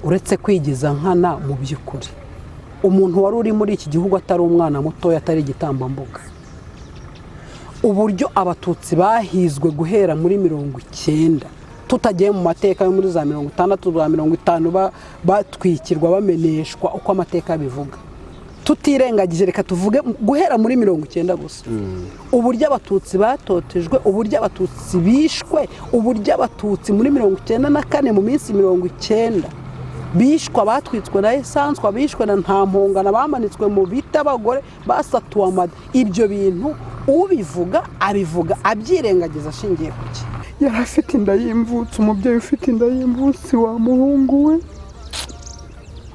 uretse kwigiza nkana mu by'ukuri umuntu wari uri muri iki gihugu atari umwana muto atari igitambambuga uburyo abatutsi bahizwe guhera muri 90 tutagiye mu mateka yo muri za 60 za 50 batwikirwa bameneshwa uko amateka bivuga tutirengagije reka tuvuge guhera muri 90 gusa uburyo abatutsi batotejwe uburyo abatutsi bishwe uburyo abatutsi muri 94 mu minsi 90 bishwa batwitswe na esanswa bishwe na ntampongana bamanitswe mu biti abagore basatuwe amada ibyo bintu ubivuga abivuga abyirengagiza ashingiye kuki yari afite inda y'imvutsi umubyeyi ufite inda y'imvutsi wa muhungu we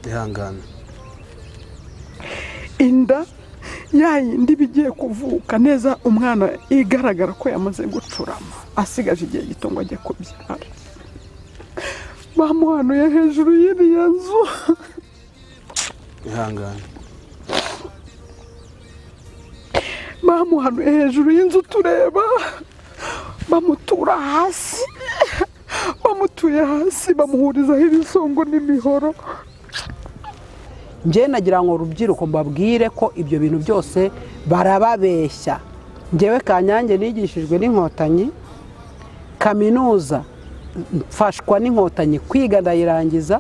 ihangana inda yayindi bigiye kuvuka neza umwana igaragara ko yamaze gucurama asigaje igihe gito ngo ajye kubyara bamuhanuye hejuru y'iriya nzu ihangana bamuhanuye hejuru y'inzu tureba bamutura hasi bamutuye hasi bamuhurizaho ibisongo n'imihoro njye nagira ngo urubyiruko mbabwire ko ibyo bintu byose barababeshya njyewe Kanyange nigishijwe n'Inkotanyi kaminuza mfashwa n'Inkotanyi kwiga ndayirangiza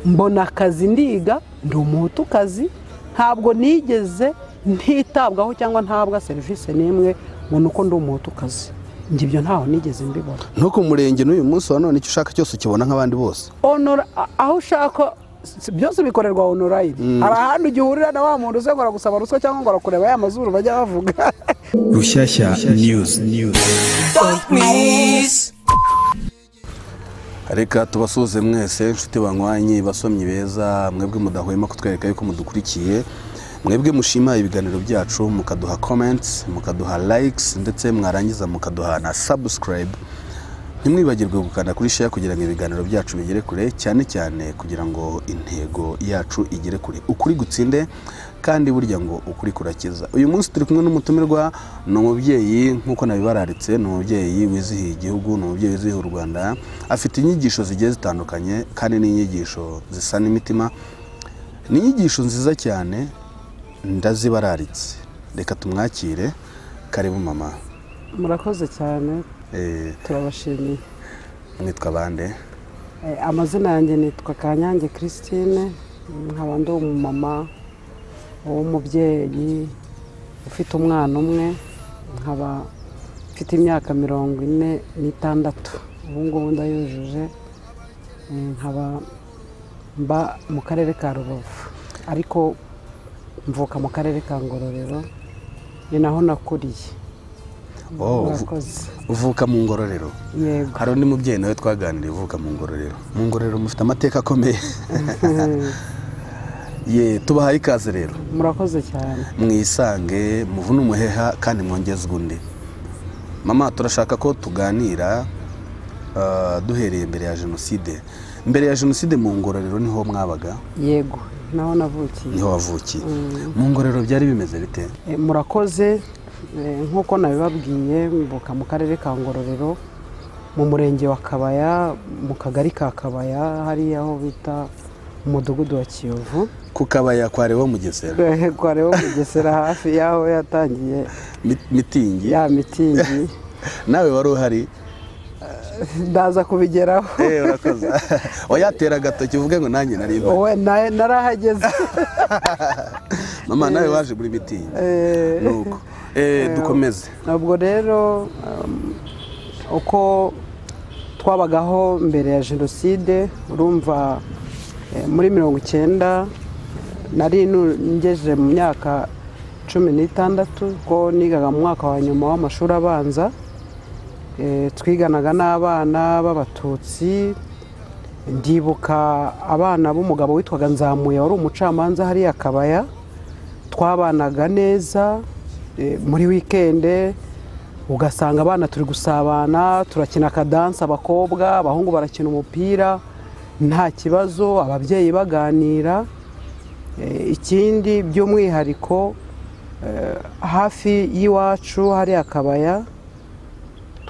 mbona akazi ndiga ndi umuhutukazi ntabwo nigeze ntitabwaho cyangwa ntabwa serivisi n'imwe ngo nuko ndi umuhutukazi njye ibyo ntaho nigeze mbibona ntuko murenge n'uyu munsi wa none icyo ushaka cyose ukibona nk'abandi bose aho ushaka byose bikorerwa online hari ahantu ugihurira na wa muntu uzengora gusaba ruswa cyangwa ngo arakureba ya mazuru bajya bavuga Rushyashya news reka tubasuze mwese inshuti banywanyi basomyi beza mwebwe mudahwema kutwereka yuko mudukurikiye mwebwe mushima ibiganiro byacu mukaduha comments mukaduha likes ndetse mwarangiza mukaduha na subscribe ntimwibagirwe gukanda kuri share kugira ngo ibiganiro byacu bigere kure cyane cyane kugira ngo intego yacu igere kure ukuri gutsinde kandi burya ngo ukuri kurakiza uyu munsi turi kumwe n'umutumirwa n'umubyeyi nkuko nabibararitse n'umubyeyi wizihiye igihugu n'umubyeyi wizihiye u Rwanda afite inyigisho zigiye zitandukanye kandi n'inyigisho zisa n'imitima n'inyigisho nziza cyane ndazibararitse reka tumwakire karibu mama murakoze cyane turabashimiye nitwa bande amazina yanjye nitwa Kanyange Christine nkaba ndi umumama w'umubyeyi ufite umwana umwe nkaba mfite imyaka 46 ubu ngubu ndayujuje nkaba mba mu karere ka Rubavu ariko mvuka mu karere ka Ngororero ni naho nakuriye uvuka mu Ngororero yego hari undi mubyeyi nawe twaganiriye uvuka mu Ngororero mufite amateka akomeye ye tubahaye ikaze rero murakoze cyane mwisange muvune umuheha kandi mwongezwe undi mama turashaka ko tuganira duhereye mbere ya Jenoside mu Ngororero niho mwabaga yego naho navukiye niho wavukiye mu Ngororero byari bimeze bite murakoze nkuko nabibabwiye mvuka mu karere ka Ngororero mu murenge wa Kabaya mu kagari ka Kabaya hari aho bita umudugudu wa Kiyovu ku Kabaya kwareho mu Gesera kwareho mu Gesera hafi yaho yatangiye mitingi nawe wari uhari ndaza kubigeraho urakoze wayatera agatoki uvuge ngo nanjye nari narahageze mama nawe waje muri mitingi nuko dukomeze ntabwo rero uko twabagaho mbere ya Jenoside urumva muri 90 nari ngejeje mu myaka 16 ko nigaga mu mwaka wa nyuma w'amashuri abanza twiganaga n'abana b'Abatutsi ndibuka abana b'umugabo witwaga Nzamuye wari umucamanza hariya Kabaya twabanaga neza muri weekend ugasanga abana turi gusabana turakina akadansa abakobwa abahungu barakina umupira nta kibazo ababyeyi baganira ikindi by'umwihariko hafi y'iwacu hari Akabaya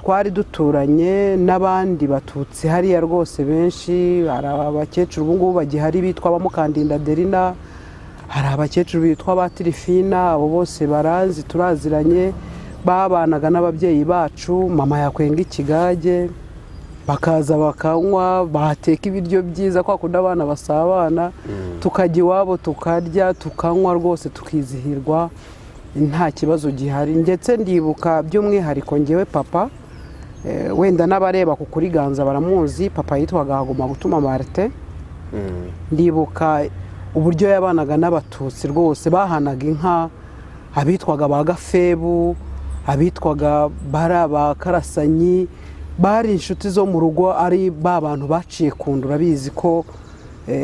twari duturanye n'abandi batutsi hariya rwose benshi, hari abakecuru ubu ngubu bagihari bitwa abamukandinda Derina, hari abakecuru bitwa Batirifina, abo bose barazi turaziranye, babanaga n'ababyeyi bacu. Mama yakwenga ikigage bakaza bakanywa, bateka ibiryo byiza kwa kundi abana basabana, tukajya iwabo tukarya tukanywa rwose tukizihirwa nta kibazo gihari. Ndetse ndibuka by'umwihariko ngewe papa, wenda n'abareba ku kuri Ganza baramuzi, papa yitwaga Haguma Gutuma Martin. Ndibuka uburyo yabanaga n'abatutsi rwose, bahanaga inka, abitwaga ba Gafebu, abitwaga ba Karasanyi, bari inshuti zo mu rugo, ari ba bantu baciye kundura, bizi ko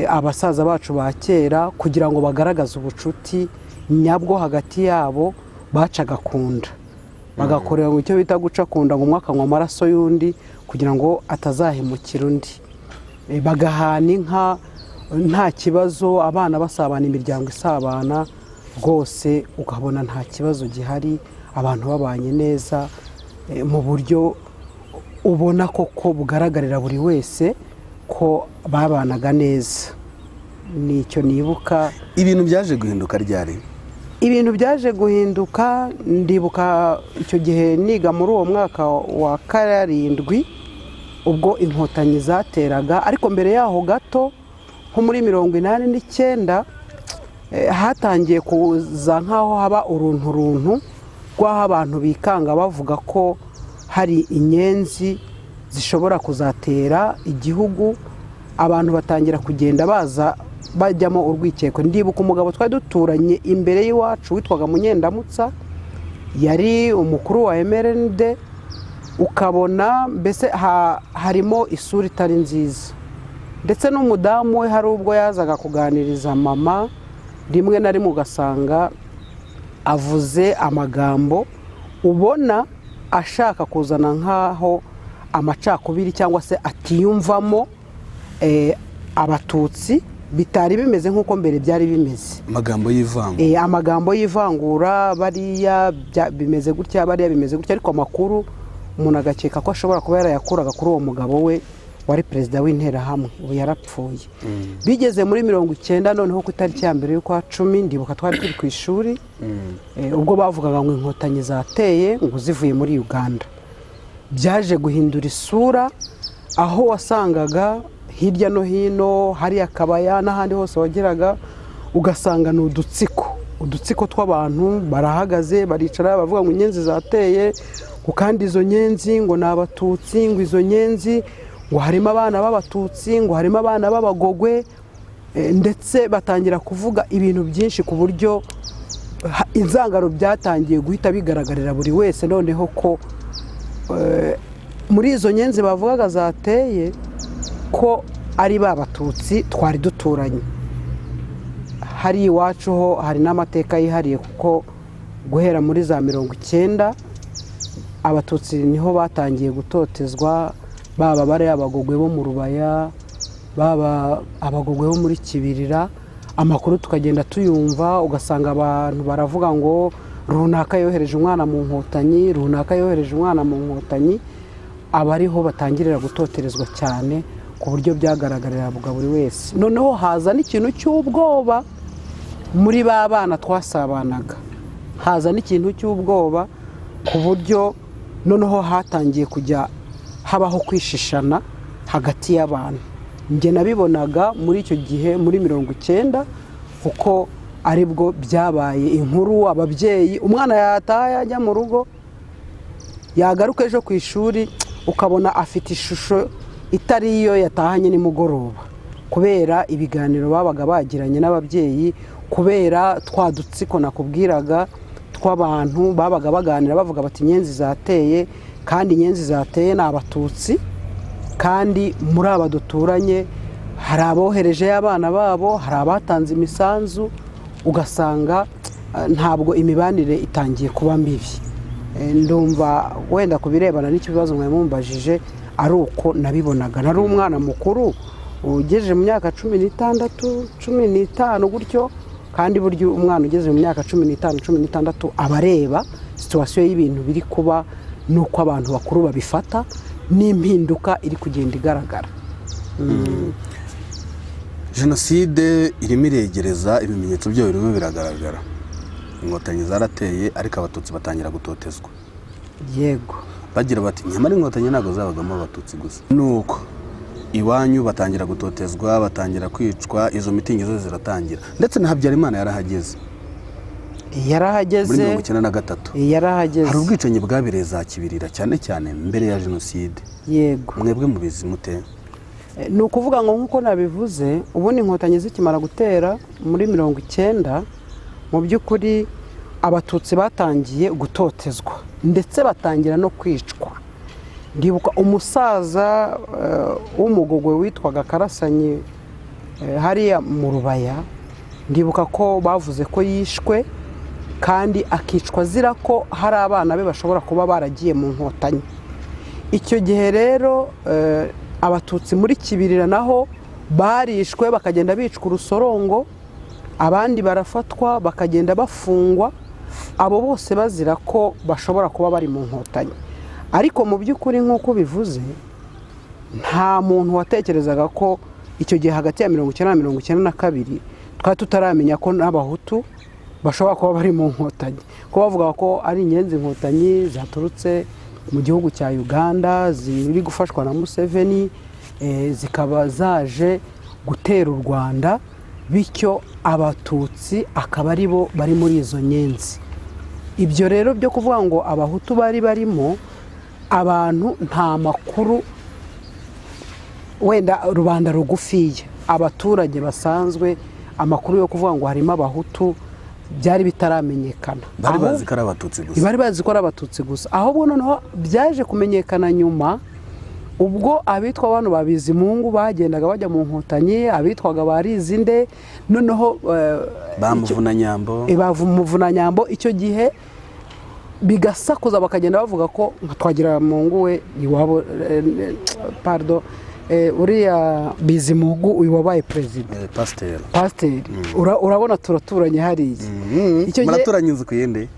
abasaza bacu ba kera kugira ngo bagaragaze ubucuti nyabwo hagati yabo bacaga kunda, bagakorera ngo icyo bita guca kunda, ngo umwe akanywa amaraso y'undi kugira ngo atazahemukira undi, bagahana inka nta kibazo, abana basabana, imiryango isabana rwose, ukabona nta kibazo gihari, abantu babanye neza mu buryo ubona koko bugaragarira buri wese ko babanaga neza. Nicyo nibuka. Ibintu byaje guhinduka ryari? Ibintu byaje guhinduka, ndibuka icyo gihe niga muri uwo mwaka wa 7 ubwo Inkotanyi zateraga, ariko mbere yaho gato nko muri 89 hatangiye kuza nkaho haba uruntu rw'aho abantu bikanga bavuga ko hari inyenzi zishobora kuzatera igihugu. Abantu batangira kugenda baza bajyamo urwikekwe. Ndibuka umugabo twari duturanye imbere y'iwacu witwaga Munyendamutsa, yari umukuru wa MRND, ukabona mbese harimo isura itari nziza. Ndetse n'umudamu we hari ubwo yazaga kuganiriza mama, rimwe na rimwe ugasanga avuze amagambo ubona ashaka kuzana nkaho amacakubiri cyangwa se atiyumvamo abatutsi, bitari bimeze nk'uko mbere byari bimeze. Amagambo y'ivangura. Amagambo y'ivangura, bariya bimeze gutya, bariya bimeze gutya, ariko amakuru umuntu agakeka ko ashobora kuba yarayakuraga kuri uwo mugabo we wari perezida w'interahamwe, ubu yarapfuye. Bigeze muri 90 noneho ku itariki ya mbere y'ukwa 10, ndibuka twari turi ku ishuri, ubwo bavugaga ngo Inkotanyi zateye ngo zivuye muri Uganda. Byaje guhindura isura, aho wasangaga hirya no hino hari akabaya n'ahandi hose wageraga ugasanga ni udutsiko tw'abantu barahagaze baricara bavuga ngo inyenzi zateye, kandi izo nyenzi ngo ni abatutsi, ngo izo nyenzi ngo harimo abana b'abatutsi, ngo harimo abana b'abagogwe, ndetse batangira kuvuga ibintu byinshi ku buryo inzangano byatangiye guhita bigaragarira buri wese noneho ko muri izo nyenzi bavugaga zateye ko ari ba batutsi twari duturanye. Hari iwacu ho hari n'amateka yihariye, kuko guhera muri za 90 abatutsi niho batangiye gutotezwa, baba bari abagogwe bo mu Rubaya, baba abagogwe bo muri Kibirira. Amakuru tukagenda tuyumva, ugasanga abantu baravuga ngo runaka yohereje umwana mu Nkotanyi, runaka yohereje umwana mu Nkotanyi. Abariho batangirira gutoterezwa cyane ku buryo byagaragarira buri wese. Noneho haza n'ikintu cy'ubwoba muri ba bana twasabanaga, haza n'ikintu cy'ubwoba ku buryo noneho hatangiye kujya habaho kwishishana hagati y'abantu. Nge nabibonaga muri icyo gihe muri 90, kuko aribwo byabaye inkuru. Ababyeyi, umwana yataha yajya mu rugo, yagaruka ejo ku ishuri ukabona afite ishusho itari iyo yatahanye nimugoroba, kubera ibiganiro babaga bagiranye n'ababyeyi, kubera twadutsiko nakubwiraga tw'abantu babaga baganira bavuga bati inyenzi zateye, kandi inyenzi zateye ni abatutsi, kandi muri aba duturanye hari abohereje abana babo, hari abatanze imisanzu, ugasanga ntabwo imibanire itangiye kuba mibi. Ndumva wenda kubirebana n'ikibazo mwe mumbajije ari uko nabibonaga. Nari umwana mukuru ugejeje mu myaka 16 15 gutyo, kandi buryo umwana ugeze mu myaka 15 16 abareba situation y'ibintu biri kuba ni uko abantu bakuru babifata n'impinduka iri kugenda igaragara. Jenoside irimo iregereza, ibimenyetso byayo birimo biragaragara. Inkotanyi zarateye ariko abatutsi batangira gutotezwa. Yego, Bagira bati nyamara inkotanyi ntabwo zabagamo abatutsi gusa. Nuko iwanyu batangira gutotezwa, batangira kwicwa, izo mitingi zose ziratangira. Ndetse na Habyarimana yarahageze. yarahageze Muri 1993. yarahageze. Hari ubwicanyi bwabereye za Kibirira cyane cyane mbere ya Jenoside. Yego, Mwebwe mubizi mute? ni ukuvuga ngo nk'uko nabivuze, ubundi inkotanyi zikimara gutera muri 90, mu by'ukuri abatutsi batangiye gutotezwa ndetse batangira no kwicwa. Ndibuka umusaza w'umugogwe witwaga Karasanyi hariya mu Rubaya, ndibuka ko bavuze ko yishwe kandi akicwa azira ko hari abana be bashobora kuba baragiye mu nkotanyi. Icyo gihe rero abatutsi muri Kibirira naho barishwe bakagenda bicwa urusorongo, abandi barafatwa bakagenda bafungwa, abo bose bazira ko bashobora kuba bari mu nkotanyi. Ariko mu by'ukuri nk'uko bivuze, nta muntu watekerezaga ko icyo gihe hagati ya 19 na 1992 twari tutaramenya ko n'abahutu bashobora kuba bari mu nkotanyi, ko bavuga ko ari inyenzi inkotanyi zaturutse mu gihugu cya Uganda ziri gufashwa na Museveni, zikaba zaje gutera u Rwanda, bityo abatutsi akaba ari bo bari muri izo nyenzi. Ibyo rero byo kuvuga ngo abahutu bari barimo, abantu nta makuru, wenda rubanda rugufiya, abaturage basanzwe, amakuru yo kuvuga ngo harimo abahutu byari bitaramenyekana. Bari bazi ko ari abatutsi gusa. Bari bazi ko ari abatutsi gusa. Ahubwo noneho byaje kumenyekana nyuma, ubwo abitwa abantu babizi mungu bagendaga bajya mu nkotanyi, abitwaga barizinde, noneho bamuvunanyambo, icyo gihe bigasakuza bakagenda bavuga ko twagira mungu we iwabo, uriya Bizimungu uyu wabaye perezida, pasiteri. Urabona turaturanye hariya. Muraturanye inzu ku yindi?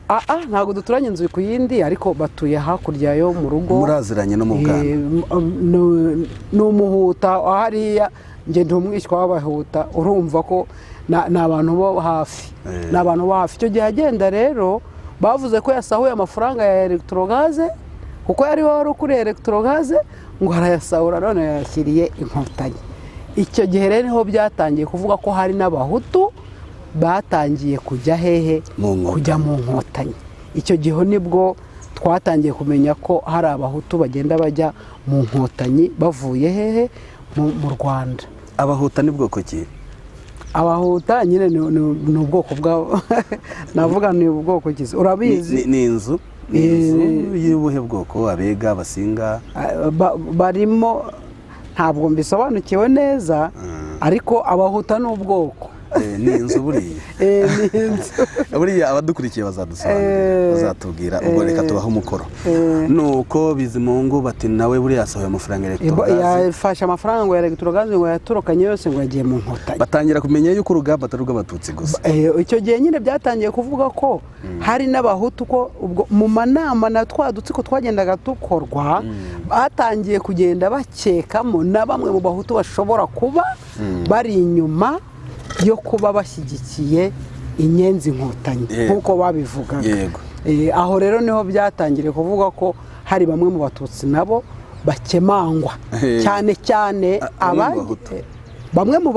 Ntabwo duturanye inzu ku yindi, ariko batuye hakurya yo mu rugo. Muraziranye no mu bwana? Ni umuhuta hariya, njye ndi umwishywa w'abahuta, urumva ko ni abantu bo hafi. Ni abantu bo hafi. Icyo gihe agenda rero bavuze ko yasahuye amafaranga ya elegitorogaze, kuko yari wari ukuriye elegitorogaze, ngo arayasahura none yashyiriye inkotanyi. Icyo gihe rero niho byatangiye kuvuga ko hari n'abahutu batangiye kujya hehe, kujya mu nkotanyi. Icyo gihe nibwo twatangiye kumenya ko hari abahutu bagenda bajya mu nkotanyi bavuye hehe, mu Rwanda. Abahuta ni bwoko ki? Abahuta nyine ni ubwoko bwabo. Navuga ni ubwoko ki? Urabizi? Ni inzu y'ubuhe bwoko? Abega, Abasinga? Barimo, ntabwo mbisobanukiwe neza, ariko abahuta ni ubwoko. Ni inzu buriya? Ni inzu. Buriya abadukurikiye bazadusobanurira, bazatubwira, ubwo reka tubaho umukoro. Nuko Bizimungu bati nawe buriya yasohoye amafaranga ya elegitorogaze. Yafashe amafaranga ngo ya elegitorogaze ngo yatorokanye yose ngo yagiye mu nkotanyi. Batangira kumenya yuko urugamba atari urw'abatutsi gusa. Icyo gihe nyine byatangiye kuvuga ko hari n'abahutu, ko ubwo mu manama na twa dutsiko twagendaga dukorwa, batangiye kugenda bakekamo na bamwe mu bahutu bashobora kuba bari inyuma yo kuba bashyigikiye inyenzi inkotanyi nk'uko babivugaga. Aho rero niho byatangiriye kuvuga ko hari bamwe mu batutsi nabo bakemangwa, cyane cyane bamwe mu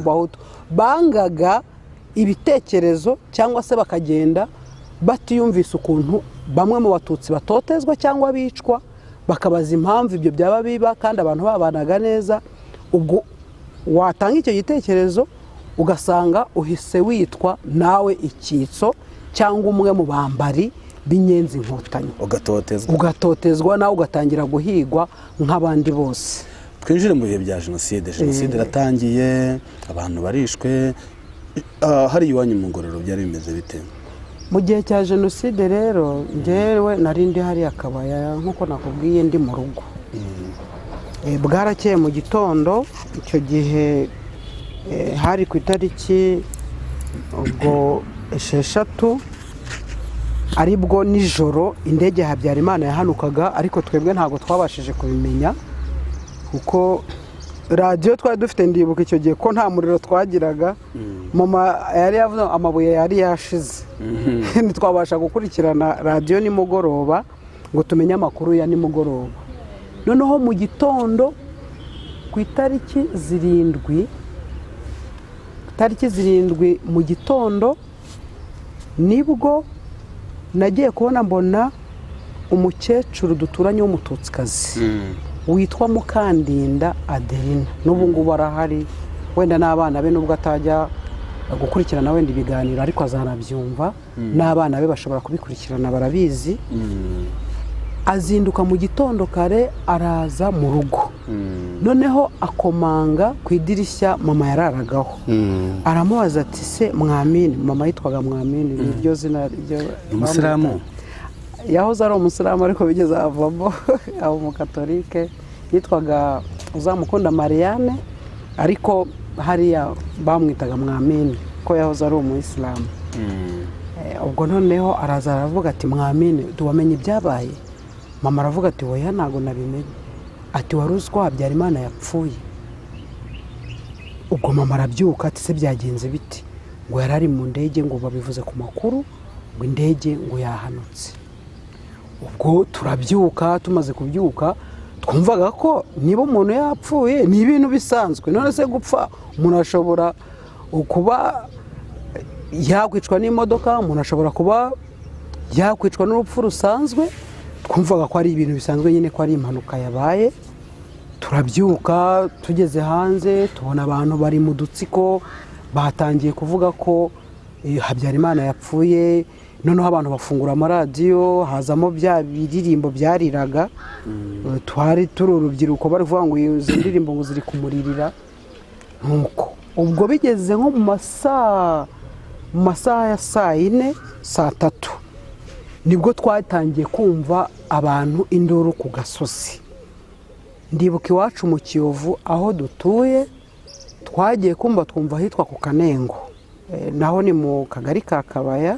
bahutu bangaga ibitekerezo, cyangwa se bakagenda batiyumvise ukuntu bamwe mu batutsi batotezwa cyangwa bicwa, bakabaza impamvu ibyo byaba biba kandi abantu babanaga neza. Ubwo watanga icyo gitekerezo ugasanga uhise witwa nawe icyitso cyangwa umwe mu bambari b'inyenzi inkotanyi, ugatotezwa nawe ugatangira guhigwa nk'abandi bose. Twinjire mu bihe bya Jenoside. Jenoside iratangiye, abantu barishwe. Hari iwanyu mu Ngororero byari bimeze bite? Mu gihe cya Jenoside rero njyewe nari ndi hariya Kabaya, nk'uko nakubwiye, ndi mu rugo. Bwarakeye mu gitondo, icyo gihe hari ku itariki ubwo 6 aribwo nijoro indege ya Habyarimana yahanukaga, ariko twebwe ntabwo twabashije kubimenya kuko radiyo twari dufite, ndibuka icyo gihe ko nta muriro twagiraga. Mama yari yavuze amabuye yari yashize, ntitwabasha gukurikirana radiyo nimugoroba ngo tumenye amakuru ya nimugoroba. Noneho mu gitondo ku itariki 7 mu gitondo nibwo nagiye kubona mbona umukecuru duturanye w'umututsikazi witwa Mukandinda Adeline, n'ubu ngubu arahari, wenda n'abana be nubwo atajya gukurikirana wenda ibiganiro ariko azanabyumva, n'abana be bashobora kubikurikirana barabizi. Azinduka mu gitondo kare araza mu rugo, noneho akomanga ku idirishya mama yararagaho, aramubaza ati se Mwamini, mama yitwaga Mwamini, niryo zina ryo Umusilamu, yahoze ari umusilamu ariko bigeze avamo aba umukatolike, yitwaga Uzamukunda Mariane, ariko hariya bamwitaga Mwamini ko yahoze ari umuyisilamu. Ubwo noneho araza aravuga ati Mwamini, tuwamenye ibyabaye? Mama aravuga ati oya ntago nabimenye. Ati wari uzi ko Habyarimana yapfuye? Ubwo mama arabyuka ati se byagenze biti? Ngo yarari mu ndege, ngo babivuze ku makuru ngo indege ngo yahanutse. Ubwo turabyuka, tumaze kubyuka twumvaga ko niba umuntu yapfuye ni ibintu bisanzwe, none se gupfa umuntu ashobora kuba yakwicwa n'imodoka, umuntu ashobora kuba yakwicwa n'urupfu rusanzwe. Twumvaga ko ari ibintu bisanzwe nyine, ko ari impanuka yabaye. Turabyuka, tugeze hanze tubona abantu bari mu dutsiko batangiye kuvuga ko Habyarimana yapfuye. Noneho abantu bafungura amaradiyo, hazamo bya biririmbo byariraga, twari turi urubyiruko bari kuvuga ngo izo ndirimbo ngo ziri kumuririra. Nuko ubwo bigeze nko mu masaha ya 4 saa 3 nibwo twatangiye kumva abantu induru ku gasozi. Ndibuka iwacu mu Kiyovu aho dutuye, twagiye kumva twumva hitwa ku Kanengo, naho ni mu kagari ka Kabaya,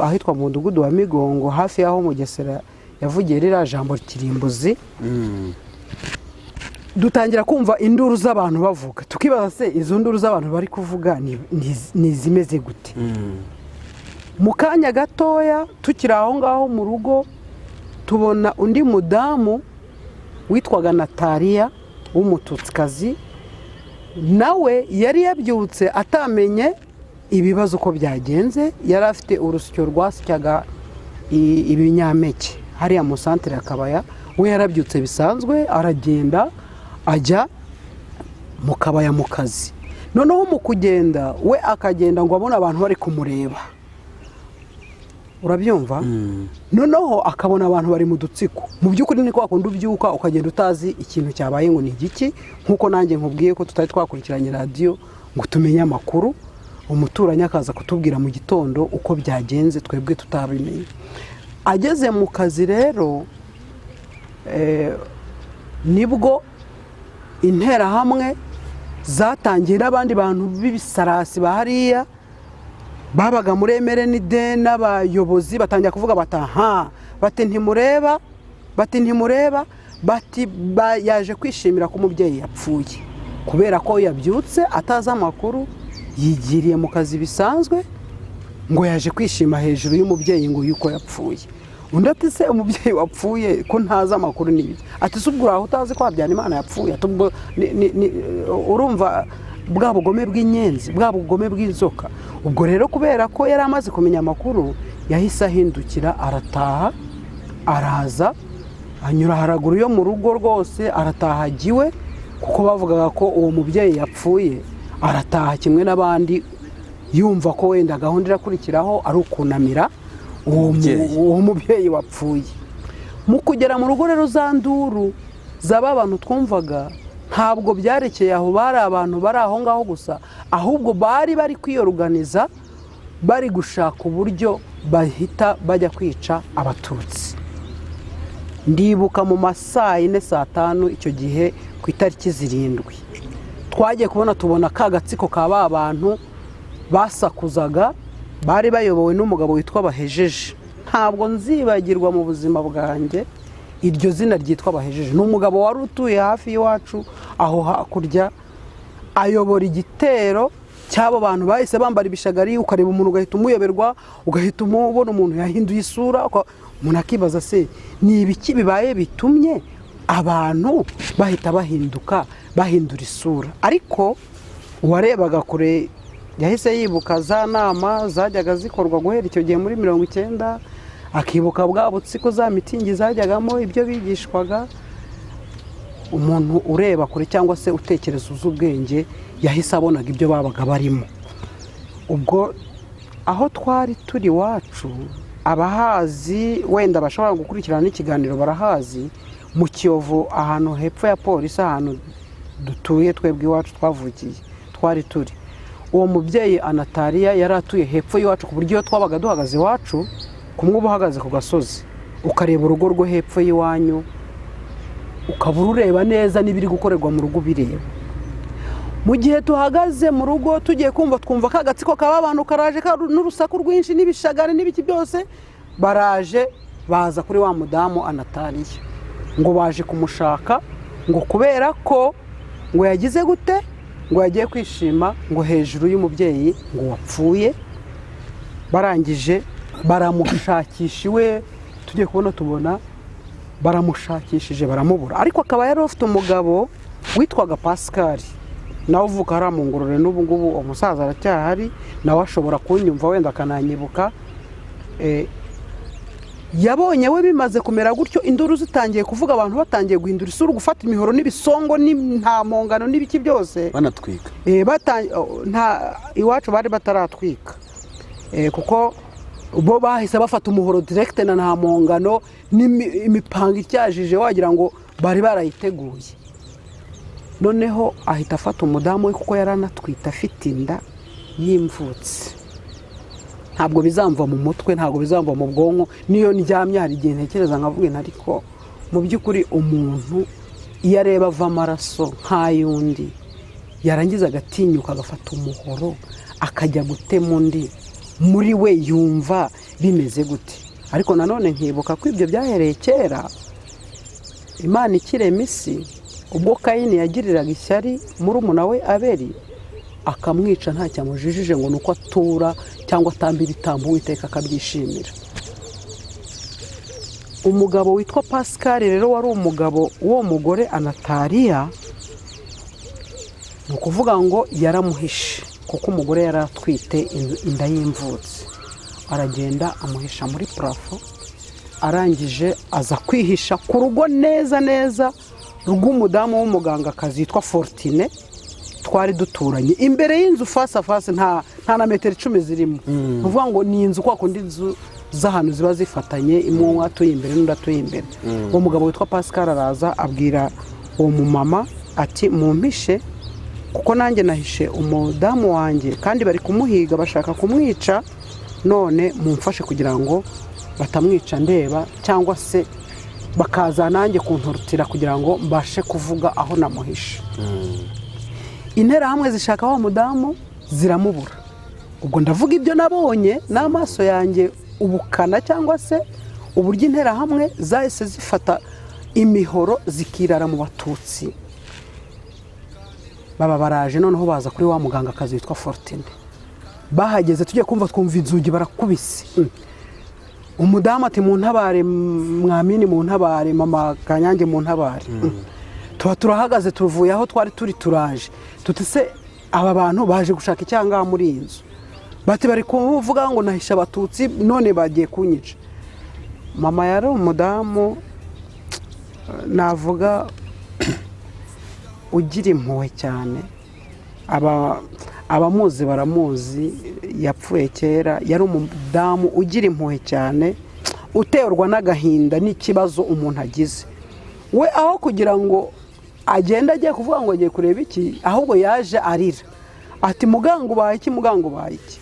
ahitwa mu mudugudu wa Migongo, hafi y'aho Mugesera yavugiye ririya jambo kirimbuzi. Dutangira kumva induru z'abantu bavuga, tukibaza se izo nduru z'abantu bari kuvuga ni zimeze gute. Mu kanya gatoya tukiri aho ngaho mu rugo, tubona undi mudamu witwaga Nataliya w'umututsikazi, nawe yari yabyutse atamenye ibibazo uko byagenze. Yari afite urusyo rwasyaga ibinyampeke hariya mu santere ya Kabaya. We yarabyutse bisanzwe, aragenda ajya mu Kabaya mu kazi. Noneho mu kugenda, we akagenda ngo abone abantu bari kumureba, urabyumva? Noneho akabona abantu bari mu dutsiko. Mu by'ukuri ni kwa kundi ubyuka ukagenda utazi ikintu cyabaye ngo ni igiki, nkuko nanjye nkubwiye ko tutari twakurikiranye radiyo ngo tumenye amakuru. Umuturanyi akaza kutubwira mu gitondo uko byagenze, twebwe tutabimenye. Ageze mu kazi rero, nibwo interahamwe zatangiye n'abandi bantu b'ibisarasi bahariya babaga muri Emerenide n'abayobozi batangira kuvuga bati ntimureba, bati yaje kwishimira ko umubyeyi yapfuye, kubera ko yabyutse atazi amakuru, yigiriye mu kazi bisanzwe, ngo yaje kwishima hejuru y'umubyeyi ngo yuko yapfuye. Undi ati se umubyeyi wapfuye ko ntazi amakuru n'ibiki? Ati se ubwo uraho utazi ko Habyarimana yapfuye? Urumva bwa bugome bw'inyenzi, bwa bugome bw'inzoka. Ubwo rero kubera ko yari amaze kumenya amakuru, yahise ahindukira arataha, araza anyura haraguru yo mu rugo rwose, arataha agiwe, kuko bavugaga ko uwo mubyeyi yapfuye. Arataha kimwe n'abandi, yumva ko wenda gahunda irakurikiraho ari ukunamira uwo mubyeyi wapfuye. Mu kugera mu rugo rero, za nduru zaba abantu twumvaga ntabwo byarekeye aho, bari abantu bari aho ngaho gusa, ahubwo bari kwiyoruganiza, bari gushaka uburyo bahita bajya kwica Abatutsi. Ndibuka mu masaa 4 saa 5 icyo gihe ku itariki 7 twagiye tubona ka gatsiko ka ba bantu basakuzaga bari bayobowe n'umugabo witwa Bahejeje. Ntabwo nzibagirwa mu buzima bwanjye iryo zina ryitwa Bahejeje. Ni umugabo wari utuye hafi y'iwacu aho hakurya, ayobora igitero cy'abo bantu bahise bambara ibishagari, ukareba umuntu ugahita umuyoberwa, ugahita umubona umuntu yahinduye isura, umuntu akibaza se ni ibiki bibaye bitumye abantu bahita bahindura isura. Ariko uwarebaga kure yahise yibuka za nama zajyaga zikorwa guhera icyo gihe muri 90, akibuka bwa butsiko za mitingi zajyagamo ibyo bigishwaga. Umuntu ureba kure cyangwa se utekereza uz'ubwenge yahise abonaga ibyo babaga barimo. Ubwo aho twari turi wacu, abahazi wenda bashobora gukurikirana n'ikiganiro barahazi, mu Kiyovu ahantu hepfo ya polisi, ahantu dutuye twebwe iwacu twavukiye twari turi. Uwo mubyeyi Anatariya yari atuye hepfo y'iwacu, ku buryo iyo twabaga duhagaze iwacu, kumwe uba uhagaze ku gasozi ukareba urugo rwo hepfo y'iwanyu, ukabura ureba neza n'ibiri gukorerwa mu rugo bireba. Mu gihe tuhagaze mu rugo tugiye twumva ka gatsiko kaba abantu karaje n'urusaku rwinshi n'ibishagari n'ibiki byose, baraje baza kuri wa mudamu Anatariya ngo baje kumushaka, ngo kubera ko ngo yagize gute, ngo yagiye kwishima ngo hejuru y'umubyeyi ngo wapfuye. Barangije baramushakisha iwe, tugiye tubona baramushakishije baramubura. Ariko akaba yari afite umugabo witwaga Pascal, nawe uvuka hariya mu Ngororero n'ubu ngubu umusaza aracyahari, nawe ashobora kunyumva wenda akananyibuka. Yabonye we bimaze kumera gutyo, induru zitangiye kuvuga, abantu batangiye guhindura isura, gufata imihoro n'ibisongo nta mpongano n'ibiki byose banatwika. Iwacu bari bataratwika, kuko bo bahise bafata umuhoro direct na nta mpongano n'imipanga icyajije wagira ngo bari barayiteguye. Noneho ahita afata umudamu we kuko yaranatwita afite inda y'imvutsi. Ntabwo bizamva mu mutwe, ntabwo bizamva mu bwonko. Niyo ndyamye hari igihe ntekereza nkavuga ariko mu by'ukuri umuntu iyo areba ava amaraso nk'ayundi, yarangiza agatinyuka agafata umuhoro akajya gutema undi, muri we yumva bimeze gute? Ariko nanone nkibuka ko ibyo byahereye kera, Imana ikirema isi, ubwo Kayini yagiriraga ishyari murumuna we Abeli, akamwica ntacyo amujijije ngo nuko atura cyangwa atambira itambo Uwiteka akabyishimira. Umugabo witwa Pascal rero wari umugabo w'uwo mugore Anatariya, ni ukuvuga ngo yaramuhishe kuko umugore yari atwite inda y'imvutsi. Aragenda amuhisha muri parafo, arangije aza kwihisha ku rugo neza neza rw'umudamu w'umugangakazi yitwa Fortune, twari duturanye imbere y'inzu face à face, nta na metero 10 zirimo. Uvuga ngo ni inzu kwa kundi inzu z'ahantu ziba zifatanye, imwe atuye imbere n'undi atuye imbere. Uwo mugabo witwa Pascal araza abwira uwo mumama ati mumpishe kuko nanjye nahishe umudamu wanjye kandi bari kumuhiga bashaka kumwica, none mumfashe kugira ngo batamwica ndeba, cyangwa se bakaza nanjye kunturutira kugira ngo mbashe kuvuga aho namuhishe. Interahamwe zishaka wa mudamu ziramubura. Ubwo ndavuga ibyo nabonye n'amaso yanjye, ubukana cyangwa se uburyo interahamwe zahise zifata imihoro zikirara mu Batutsi. Baba baraje noneho baza kuri wa mugangakazi witwa Fortune. Bahageze tugiye twumva inzugi barakubise. Umudamu ati mu ntabare mwamini, mu ntabare Mme Kanyange, mu ntabare. Tuba turahagaze tuvuye aho twari turaje tuti se aba bantu baje gushaka icyanga muri inzu, bati bari kuvuga ngo nahisha Abatutsi none bagiye kunyica. Mama yari umudamu navuga ugira impuhwe cyane, abamuzi baramuzi, yapfuye kera. Yari umudamu ugira impuhwe cyane, uterwa n'agahinda n'ikibazo umuntu agize. We aho kugira ngo agenda agiye kuvuga ngo agiye kureba iki, ahubwo yaje arira ati mugango ubaye iki, mugango ubaye iki.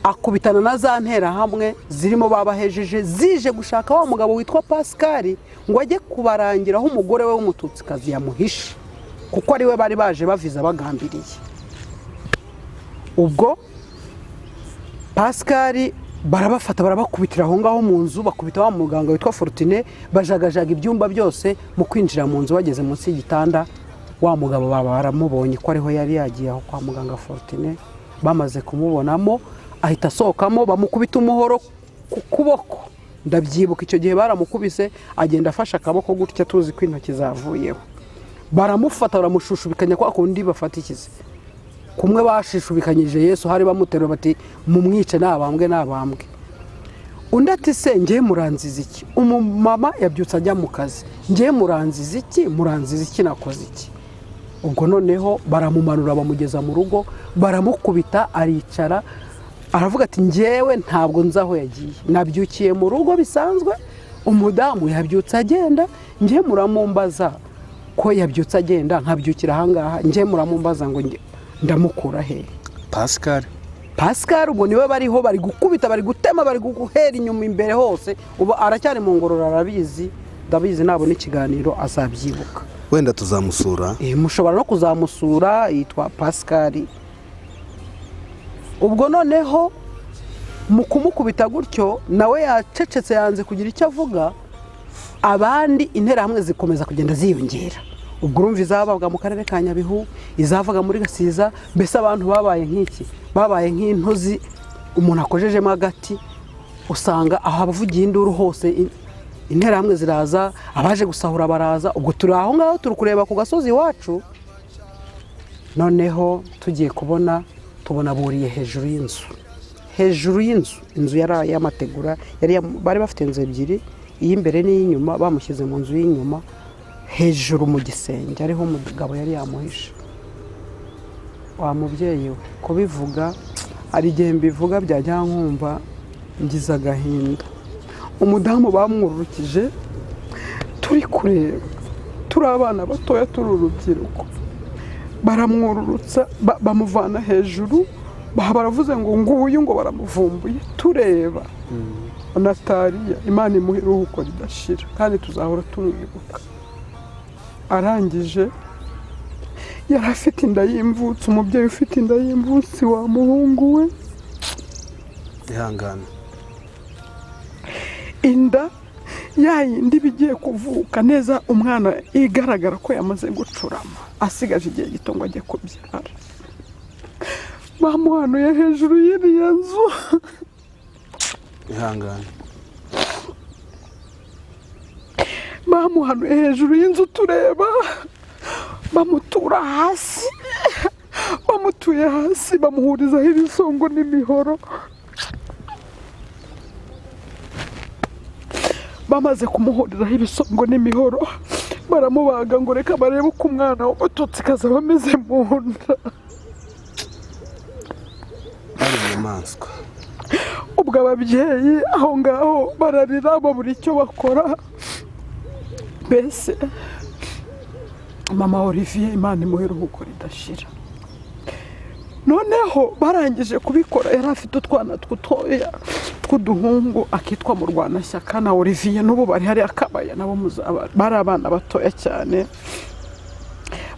Akubitana na za nterahamwe zirimo babahejeje zije gushaka wa mugabo witwa Pascal ngo ajye kubarangiraho umugore we w'umututsikazi yamuhishe, kuko ari we bari baje baviza bagambiriye. Ubwo Pascal barabafata barabakubitira aho ngaho mu nzu, bakubita wa muganga witwa Fortune, bajagajaga ibyumba byose. Mu kwinjira mu nzu bageze munsi y'igitanda, wa mugabo baba baramubonye ko ariho yari yagiye aho kwa muganga Fortune. Bamaze kumubonamo ahita asohokamo, bamukubita umuhoro ku kuboko. Ndabyibuka icyo gihe baramukubise, agenda afashe akaboko gutya, tuzi ko intoki zavuyeho. Baramufata baramushushubikanya kwa kundi bafatikize. Kumwe bashishubikanyije Yesu, hari bamutero bati mumwice nabambwe. Undi ati se ngiye muranziza iki? Umumama yabyutse ajya mu kazi, ngiye muranziza iki nakoze iki? Ubwo noneho baramumanura bamugeza mu rugo, baramukubita, aricara, aravuga ati ngewe ntabwo nzaho yagiye, nabyukiye mu rugo bisanzwe. Umudamu yabyutse agenda, ngiye muramumbaza ko yabyutse agenda, nkabyukira ahangaha, ngiye muramumbaza ngo ndamukura he? Pascal ubwo niwe bariho, bari gukubita, bari gutema, bari guhera inyuma imbere hose. Ubu aracyari mu ngorora, arabizi, ndabizi nabona ikiganiro azabyibuka. Wenda tuzamusura. Mushobora no kuzamusura, yitwa Pascal. Ubwo noneho mu kumukubita gutyo nawe yacecetse, yanze kugira icyo avuga. Abandi interahamwe zikomeza kugenda ziyongera. Ubwo urumva izabaga mu karere ka Nyabihu, izavaga muri Gasiza, mbese abantu babaye nk'iki, babaye nk'intozi umuntu akojejemo agati. Usanga aho abavugiye induru hose interahamwe ziraza, abaje gusahura baraza. Ubwo turi aho ngaho turi kureba ku gasozi iwacu. Noneho tugiye tubona buriye hejuru y'inzu. Inzu yari y'amategura, bari bafite inzu ebyiri, iy'imbere n'iy'inyuma. Bamushyize mu nzu y'inyuma hejuru mu gisenge, ariho umugabo yari yamuhishe. Wa mubyeyi we kubivuga, hari igihe mbivuga byajya nkumva ngize agahinda. Umudamu bamwururukije, turi kureba, turi abana batoya, turi urubyiruko. Baramwururutsa, bamuvana hejuru, baravuze ngo nguyu, ngo baramuvumbuye. Tureba Nataliya, Imana imuhe iruhuko ridashira, kandi tuzahora tumwibuka. Arangije yari afite inda y'imvutsi, umubyeyi ufite inda y'imvutsi, wa muhungu we. Ihangane. Inda yayindi bigiye kuvuka neza, umwana igaragara ko yamaze gucurama, asigaje igihe gito ngo ajye kubyara. Bamuhanuye hejuru y'iriya nzu. Ihangane. Bamuhanuye hejuru y'inzu, tureba, bamutura hasi, bamutuye hasi, bamuhurizaho ibisongo n'imihoro. Bamaze kumuhuriraho ibisongo n'imihoro, baramubaga ngo reka barebe uko umwana w'Abatutsi aba ameze mu nda. Ari inyamaswa. Ubwo ababyeyi aho ngaho bararira, babura icyo bakora. Mbese mama Olivier, Imana imuhe iruhuko ridashira. Noneho barangije kubikora, yari afite utwana tw'utoya tw'uduhungu, akitwa Murwanashyaka na Olivier. N'ubu bari hari akabaya, nabo bari abana batoya cyane.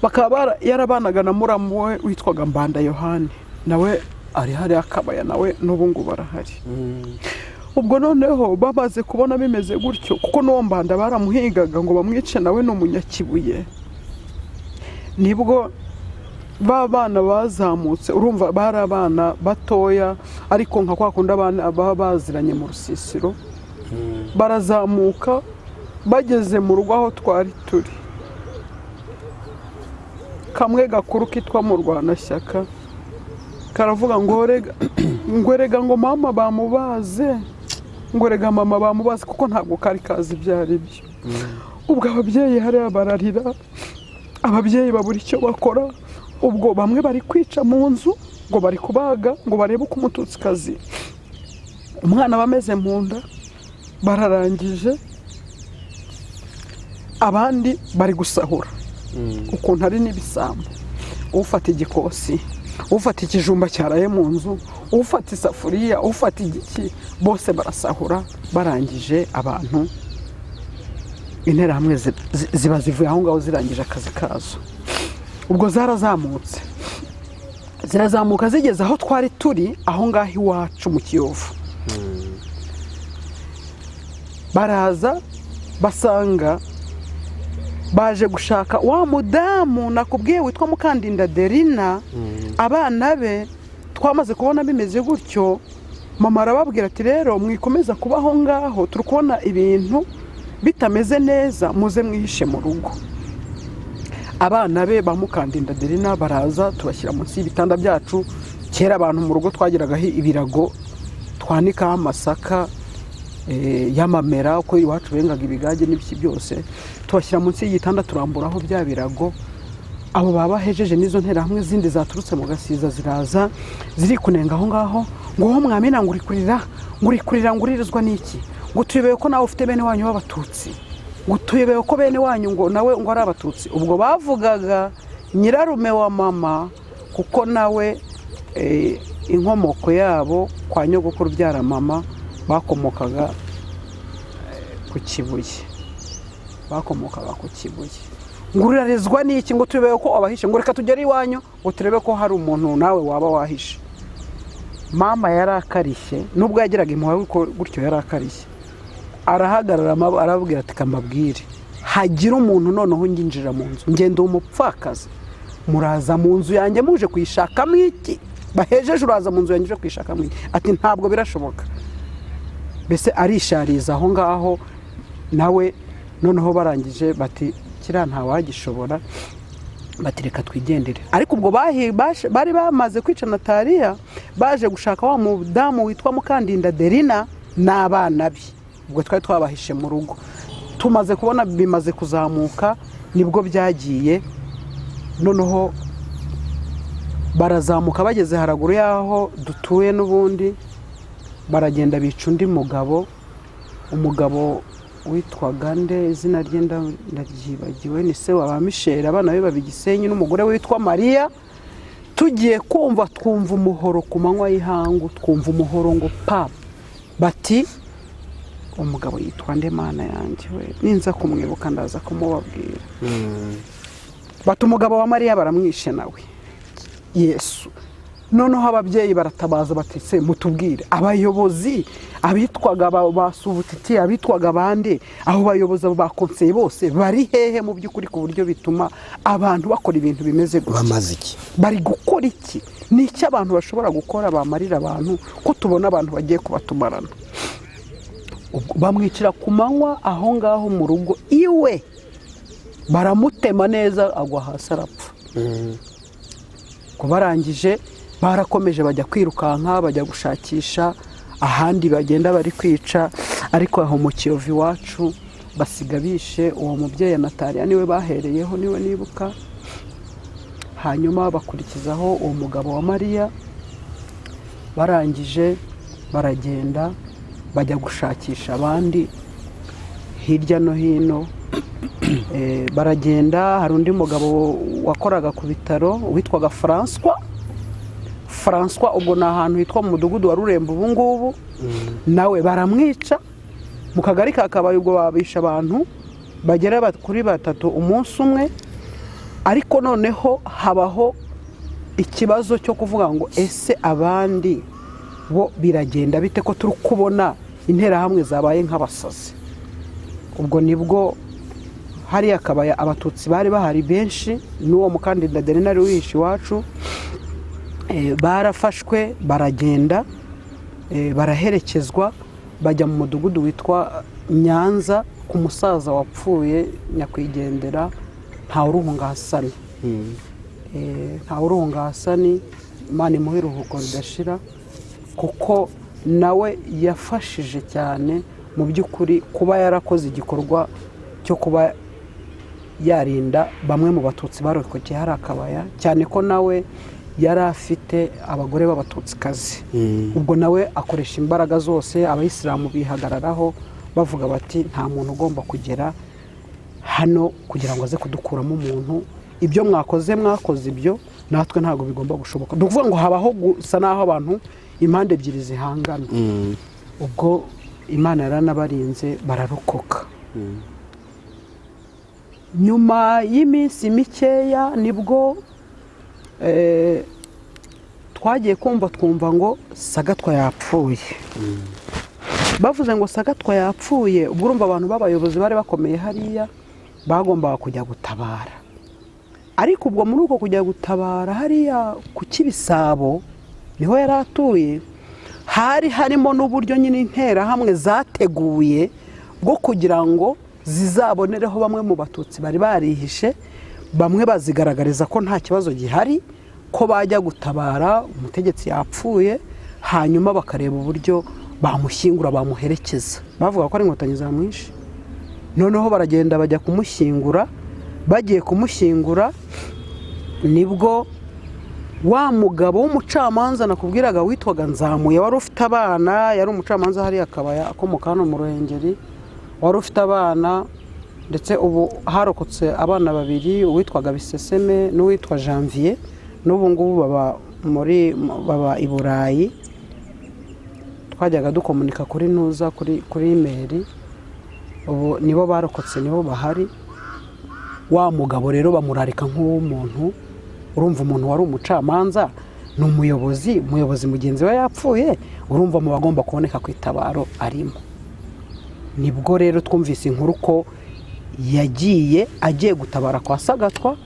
Bakaba yarabanaga na muramu we witwaga Mbanda Yohani, nawe ari hari akabaya, nawe n'ubu ngo barahari. Ubwo noneho bamaze kubona bimeze gutyo, kuko n'uwo Mbanda baramuhigaga ngo bamwice, nawe n'umunyakibuye. Nibwo bana bazamutse, urumva bari abana batoya, ariko nka kwa kundi abana baba baziranye mu rusisiro. Barazamuka, bageze mu rugo aho twari turi, kamwe gakuru kitwa Murwanashyaka karavuga ngo rega ngo mama bamubaze, ngo rega mama bamubaze, kuko ntabwo kari kazi byari byo. Ubwo ababyeyi hariya bararira, ababyeyi babura icyo bakora. Ubwo bamwe bari kwica mu nzu, ngo bari kubaga, ngo barebe uko Umututsikazi umwana bameze mu nda. Bararangije, abandi bari gusahura ukuntu ari n'ibisambo. Ufata igikosi, ufata ikijumba cyaraye mu nzu, ufata isafuriya, ufata igiki, bose barasahura. Barangije abantu, interahamwe ziba zivuye aho ngaho zirangije akazi kazo. Ubwo zarazamutse, zirazamuka zigeze aho twari turi aho ngaho iwacu mu Kiyovu. Baraza basanga baje gushaka wa mudamu nakubwiye witwa Mukandinda Derina. Abana be twamaze kubona bimeze gutyo, mama arababwira ati rero mwikomeza kubaho ngaho, turi kubona ibintu bitameze neza, muze mwihishe mu rugo. Abana be ba Mukandinda Derina baraza tubashyira munsi y'ibitanda byacu. Kera abantu mu rugo twagiragaho ibirago twanikaho amasaka y'amamera, uko iwacu bengaga ibigage n'ibiki byose, tubashyira munsi y'igitanda turamburaho bya birago. Abo baba hejeje n'izo ntera hamwe zindi zaturutse mu Gasiza ziraza ziri kunenga aho ngaho ngo ho mwamena ngurikurira nguririzwa n'iki, ngo tuyebeye ko nawe ufite bene wanyu b'Abatutsi, ngo tuyebeye ko bene wanyu ngo nawe ngo ari Abatutsi. Ubwo bavugaga nyirarume wa mama, kuko nawe inkomoko yabo kwa nyogokuru byara mama bakomokaga ku Kibuye, ngo urarizwa n'iki, ngo turebe ko abahishe, ngo reka tugere iwanyu ngo turebe ko hari umuntu nawe waba wahishe. Mama yarakarishye, nubwo yagiraga impuhwe gutyo yarakarishye, arahagarara arababwira ati kamabwire, hagira umuntu noneho nginjira mu nzu, ngenda umupfakazi, muraza mu nzu yanjye muje kuyishakamo iki, bahejeje uraza mu nzu yanjye uje kuyishakamo iki. Ati ntabwo birashoboka. Mbese arishariza aho ngaho. Nawe noneho barangije bati kiriya ntawagishobora, bati reka twigendere. Ariko ubwo bari bamaze kwica Nataliya, baje gushaka wa mudamu witwa Mukandinda Derina n'abana be. Ubwo twari twabahishe mu rugo. Tumaze kubona bimaze kuzamuka, nibwo byagiye. Noneho barazamuka bageze haraguru yaho dutuye n'ubundi, baragenda bica undi mugabo. Umugabo witwaga nde, izina rye ndaryibagiwe, ni se wa Michel, abana be babigisenyi, n'umugore witwa Maria. Tugiye kumva twumva umuhoro ku manywa y'ihangu, twumva umuhoro ngo pa, bati umugabo yitwa nde Mana yanjye we, ninza kumwibuka ndaza kumubabwira. Bati umugabo wa Maria baramwishe nawe Yesu. Noneho ababyeyi baratabaza bati se mutubwire, abayobozi abitwaga basubutiti, abitwaga bande, aho bayoboza ba konseye bose bari hehe mu by'ukuri, ku buryo bituma abantu bakora ibintu bimeze gutya? Bamaze iki? Bari gukora iki? Ni iki abantu bashobora gukora bamarira abantu, ko tubona abantu bagiye kubatumarana? Bamwicira ku manywa aho ngaho mu rugo iwe, baramutema neza agwa hasi arapfa. Ko barangije barakomeje bajya kwirukanka, bajya gushakisha ahandi bagenda bari kwica. Ariko aho mu Kiyovu iwacu basiga bishe uwo mubyeyi Nataliya, niwe bahereyeho, niwe nibuka. Hanyuma bakurikizaho uwo mugabo wa Maria. Barangije baragenda bajya gushakisha abandi hirya no hino. Baragenda, hari undi mugabo wakoraga ku bitaro witwaga François, ubwo ni ahantu hitwa mu mudugudu wa Rurembo ubu ngubu. Nawe baramwica mu kagari ka Kabaye. Ubwo babisha abantu bagera kuri 3 umunsi umwe. Ariko noneho habaho ikibazo cyo kuvuga ngo ese abandi bo biragenda bite ko turi kubona interahamwe zabaye nk'abasazi. Ubwo nibwo hari Akabaye Abatutsi bari bahari benshi, n'uwo Mukandinda Derina ari wihishe iwacu. Barafashwe baragenda, baraherekezwa bajya mu mudugudu witwa Nyanza ku musaza wapfuye nyakwigendera Ntawuruhungahasani. Ntawuruhungahasani, Imana imuhe iruhuko ridashira, kuko nawe yafashije cyane mu by'ukuri kuba yarakoze igikorwa cyo kuba yarinda bamwe mu Batutsi barokokeye hari Akabaya, cyane ko nawe yari afite abagore b'Abatutsikazi. Ubwo nawe akoresha imbaraga zose, abayisilamu bihagararaho bavuga bati nta muntu ugomba kugera hano kugira ngo aze kudukuramo umuntu, ibyo mwakoze ibyo, natwe ntabwo bigomba gushoboka. Dukuvuga ngo habaho gusa naho abantu impande ebyiri zihangana. Ubwo Imana yaranabarinze bararokoka. Nyuma y'iminsi mikeya nibwo twagiye twumva ngo Sagatwa yapfuye. Bavuze ngo Sagatwa yapfuye, ubwo urumva abantu b'abayobozi bari bakomeye hariya bagombaga kujya gutabara. Ariko ubwo muri uko kujya gutabara hariya ku Kibisabo niho yari atuye, hari harimo n'uburyo nyine interahamwe zateguye bwo kugira ngo zizabonereho bamwe mu Batutsi bari barihishe, bamwe bazigaragariza ko nta kibazo gihari, ko bajya gutabara umutegetsi yapfuye, hanyuma bakareba uburyo bamushyingura bamuherekeza. Bavuga ko ari Inkotanyi zamwishe. Noneho baragenda bajya kumushyingura. Bagiye kumushyingura nibwo wa mugabo w'umucamanza nakubwiraga witwaga Nzamuye, wari ufite abana, yari umucamanza hariya akaba akomoka hano mu Ruhengeri, wari ufite abana, ndetse ubu harokotse abana babiri, uwitwaga Biseseme n'uwitwa Janvier, n'ubu ngubu baba i Burayi. Twajyaga dukomunika kuri ntuza kuri email, ubu nibo barokotse, nibo bahari. Wa mugabo rero bamurarika nk'umuntu, urumva umuntu wari umucamanza ni umuyobozi mugenzi we yapfuye, urumva mu bagomba kuboneka ku itabaro arimo. Nibwo rero twumvise inkuru ko agiye gutabara kwa Sagatwa,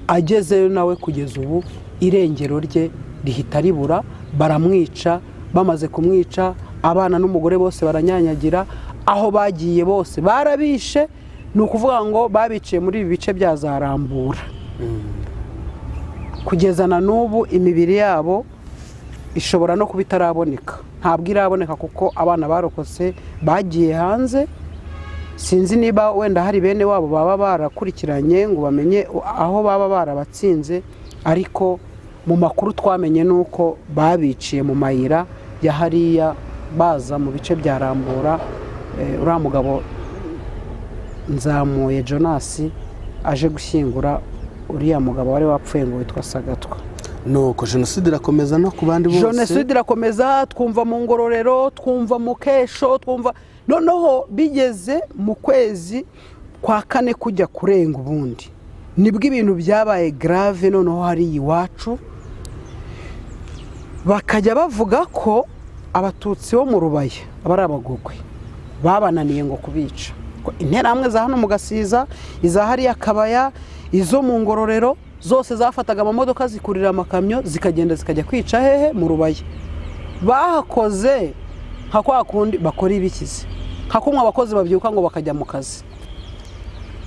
agezeyo nawe kugeza ubu irengero rye rihita ribura, baramwica. Bamaze kumwica abana n'umugore bose baranyanyagira, aho bagiye bose barabishe. Ni ukuvuga ngo babiciye muri ibi bice bya Zarambura. Kugeza na n'ubu imibiri yabo ishobora no kuba itaraboneka, ntabwo iraboneka kuko abana barokotse bagiye hanze. Sinzi niba wenda hari bene wabo baba barakurikiranye ngo bamenye aho baba barabatsinze, ariko mu makuru twamenye nuko babiciye mu mayira ya hariya baza mu bice bya Rambura. Uriya mugabo Nzamuye Jonas aje gushyingura uriya mugabo wari wapfuye ngo witwa Sagatwa. Nuko Jenoside irakomeza no ku bandi bose. Jenoside irakomeza, twumva mu Ngororero, twumva mu Kesho, twumva noneho bigeze mu kwezi kwa 4 kujya kurenga ubundi nibwo ibintu byabaye grave. Noneho hari iwacu bakajya bavuga ko Abatutsi bo mu Rubaya abari abagogwe babananiye ngo kubica. Interahamwe za hano mu Gasiza, iza hariya Kabaya, izo mu Ngororero zose zafataga amamodoka zikurira amakamyo zikagenda zikajya kwica hehe mu Rubaya. Bahakoze nka kwa kundi bakora ibikize, nka kumwe abakozi babyuka ngo bakajya mu kazi.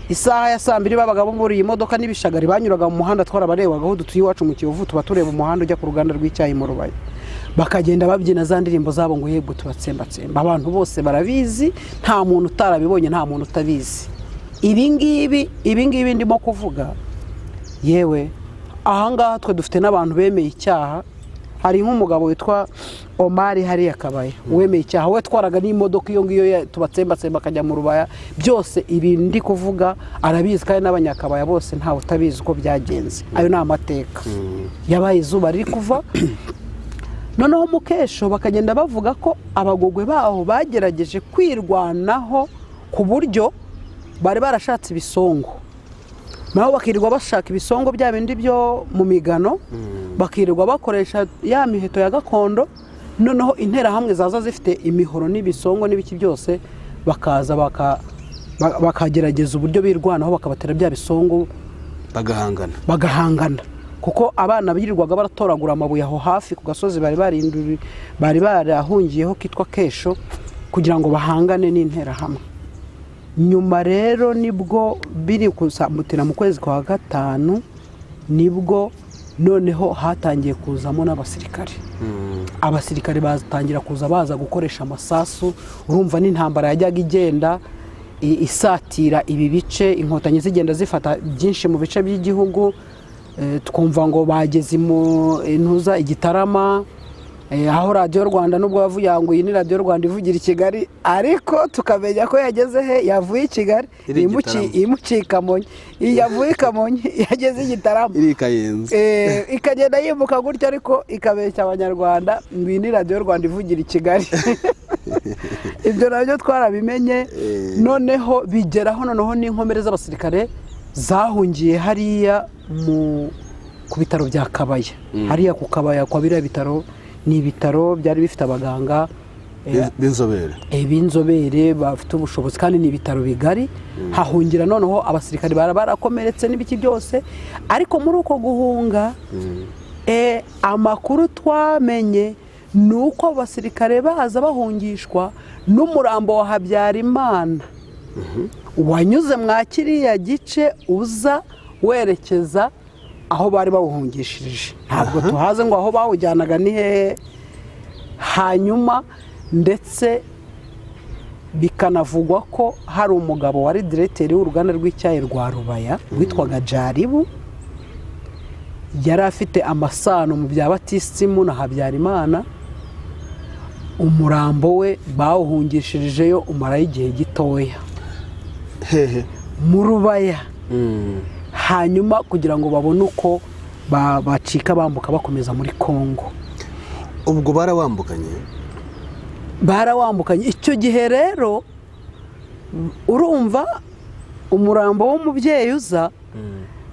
Isaha ya 2 babaga muri iyi modoka n'ibishagari banyuraga mu muhanda twarabarebaga aho dutuye iwacu mu Kiyovu, tuba tureba umuhanda ujya ku ruganda rw'icyayi mu Rubaya. Bakagenda babyina za ndirimbo zabo ngo yebwe tubatsembatsemba. Abantu bose barabizi, nta muntu utarabibonye, nta muntu utabizi. Ibi ngibi ndimo kuvuga, yewe ahangaha twe dufite n'abantu bemeye icyaha. Hari nk'umugabo witwa Omari hariya Kabaya wemeye icyaha, we twaraga n'imodoka iyo ngiyo tubatsembatsemba akajya mu Rubaya. Byose ibi ndi kuvuga arabizi, kandi n'abanyakabaya bose ntawe utabizi uko byagenze. Ayo ni amateka yabaye izuba riri kuva. Noneho mu Kesho bakagenda bavuga ko abagogwe baho bagerageje kwirwanaho ku buryo bari barashatse ibisongo, naho bakirirwa bashaka ibisongo bya bindi byo mu migano, bakirirwa bakoresha ya miheto ya gakondo. Noneho interahamwe zaza zifite imihoro n'ibisongo n'ibiki byose, bakaza bakagerageza uburyo birwanaho, bakabatera bya bisongo bagahangana. Kuko abana birirwaga baratoragura amabuye aho hafi ku gasozi bari barahungiyeho kitwa Kesho, kugira ngo bahangane n'interahamwe. Nyuma rero nibwo biri kusambutira mu kwezi kwa 5 nibwo noneho hatangiye kuzamo n'abasirikare. Abasirikare batangira kuza baza gukoresha amasasu. Urumva n'intambara yajyaga igenda isatira ibi bice, Inkotanyi zigenda zifata byinshi mu bice by'igihugu. Twumva ngo bageze mu Ntuza Igitarama, aho Radio Rwanda nubwo bavuye ngo iyi ni Radio Rwanda ivugira i Kigali, ariko tukamenya ko yageze he, yavuye i Kigali imuciye Kamonyi, yavuye Kamonyi yageze Igitarama, iri Kayenzi, ikagenda yimuka gutyo, ariko ikabeshya abanyarwanda ngo iyi ni Radio Rwanda ivugira i Kigali. Ibyo nabyo twarabimenye. Noneho bigeraho noneho n'inkomere z'abasirikare zahungiye hariya ku bitaro bya Kabaya. Hariya ku Kabaya kwa biriya bitaro ni ibitaro byari bifite abaganga b'inzobere bafite ubushobozi kandi ni ibitaro bigari. Hahungira noneho abasirikare barakomeretse n'ibiki byose, ariko muri uko guhunga amakuru twamenye ni uko abasirikare baza bahungishwa n'umurambo wa Habyarimana wanyuze mwa kiriya gice uza werekeza aho bari bawuhungishirije. Ntabwo tuhaze ngo aho bawujyanaga ni hehe. Hanyuma ndetse bikanavugwa ko hari umugabo wari diregiteri w'uruganda rw'icyayi rwa Rubaya witwaga Jaribu, yari afite amasano mu bya batisimu na Habyarimana. Umurambo we bawuhungishirijeyo umarayo igihe gitoya mu Rubaya. Hanyuma kugira ngo babone uko bacika bambuka bakomeza muri Kongo. Ubwo barawambukanye icyo gihe rero urumva umurambo w'umubyeyi uza,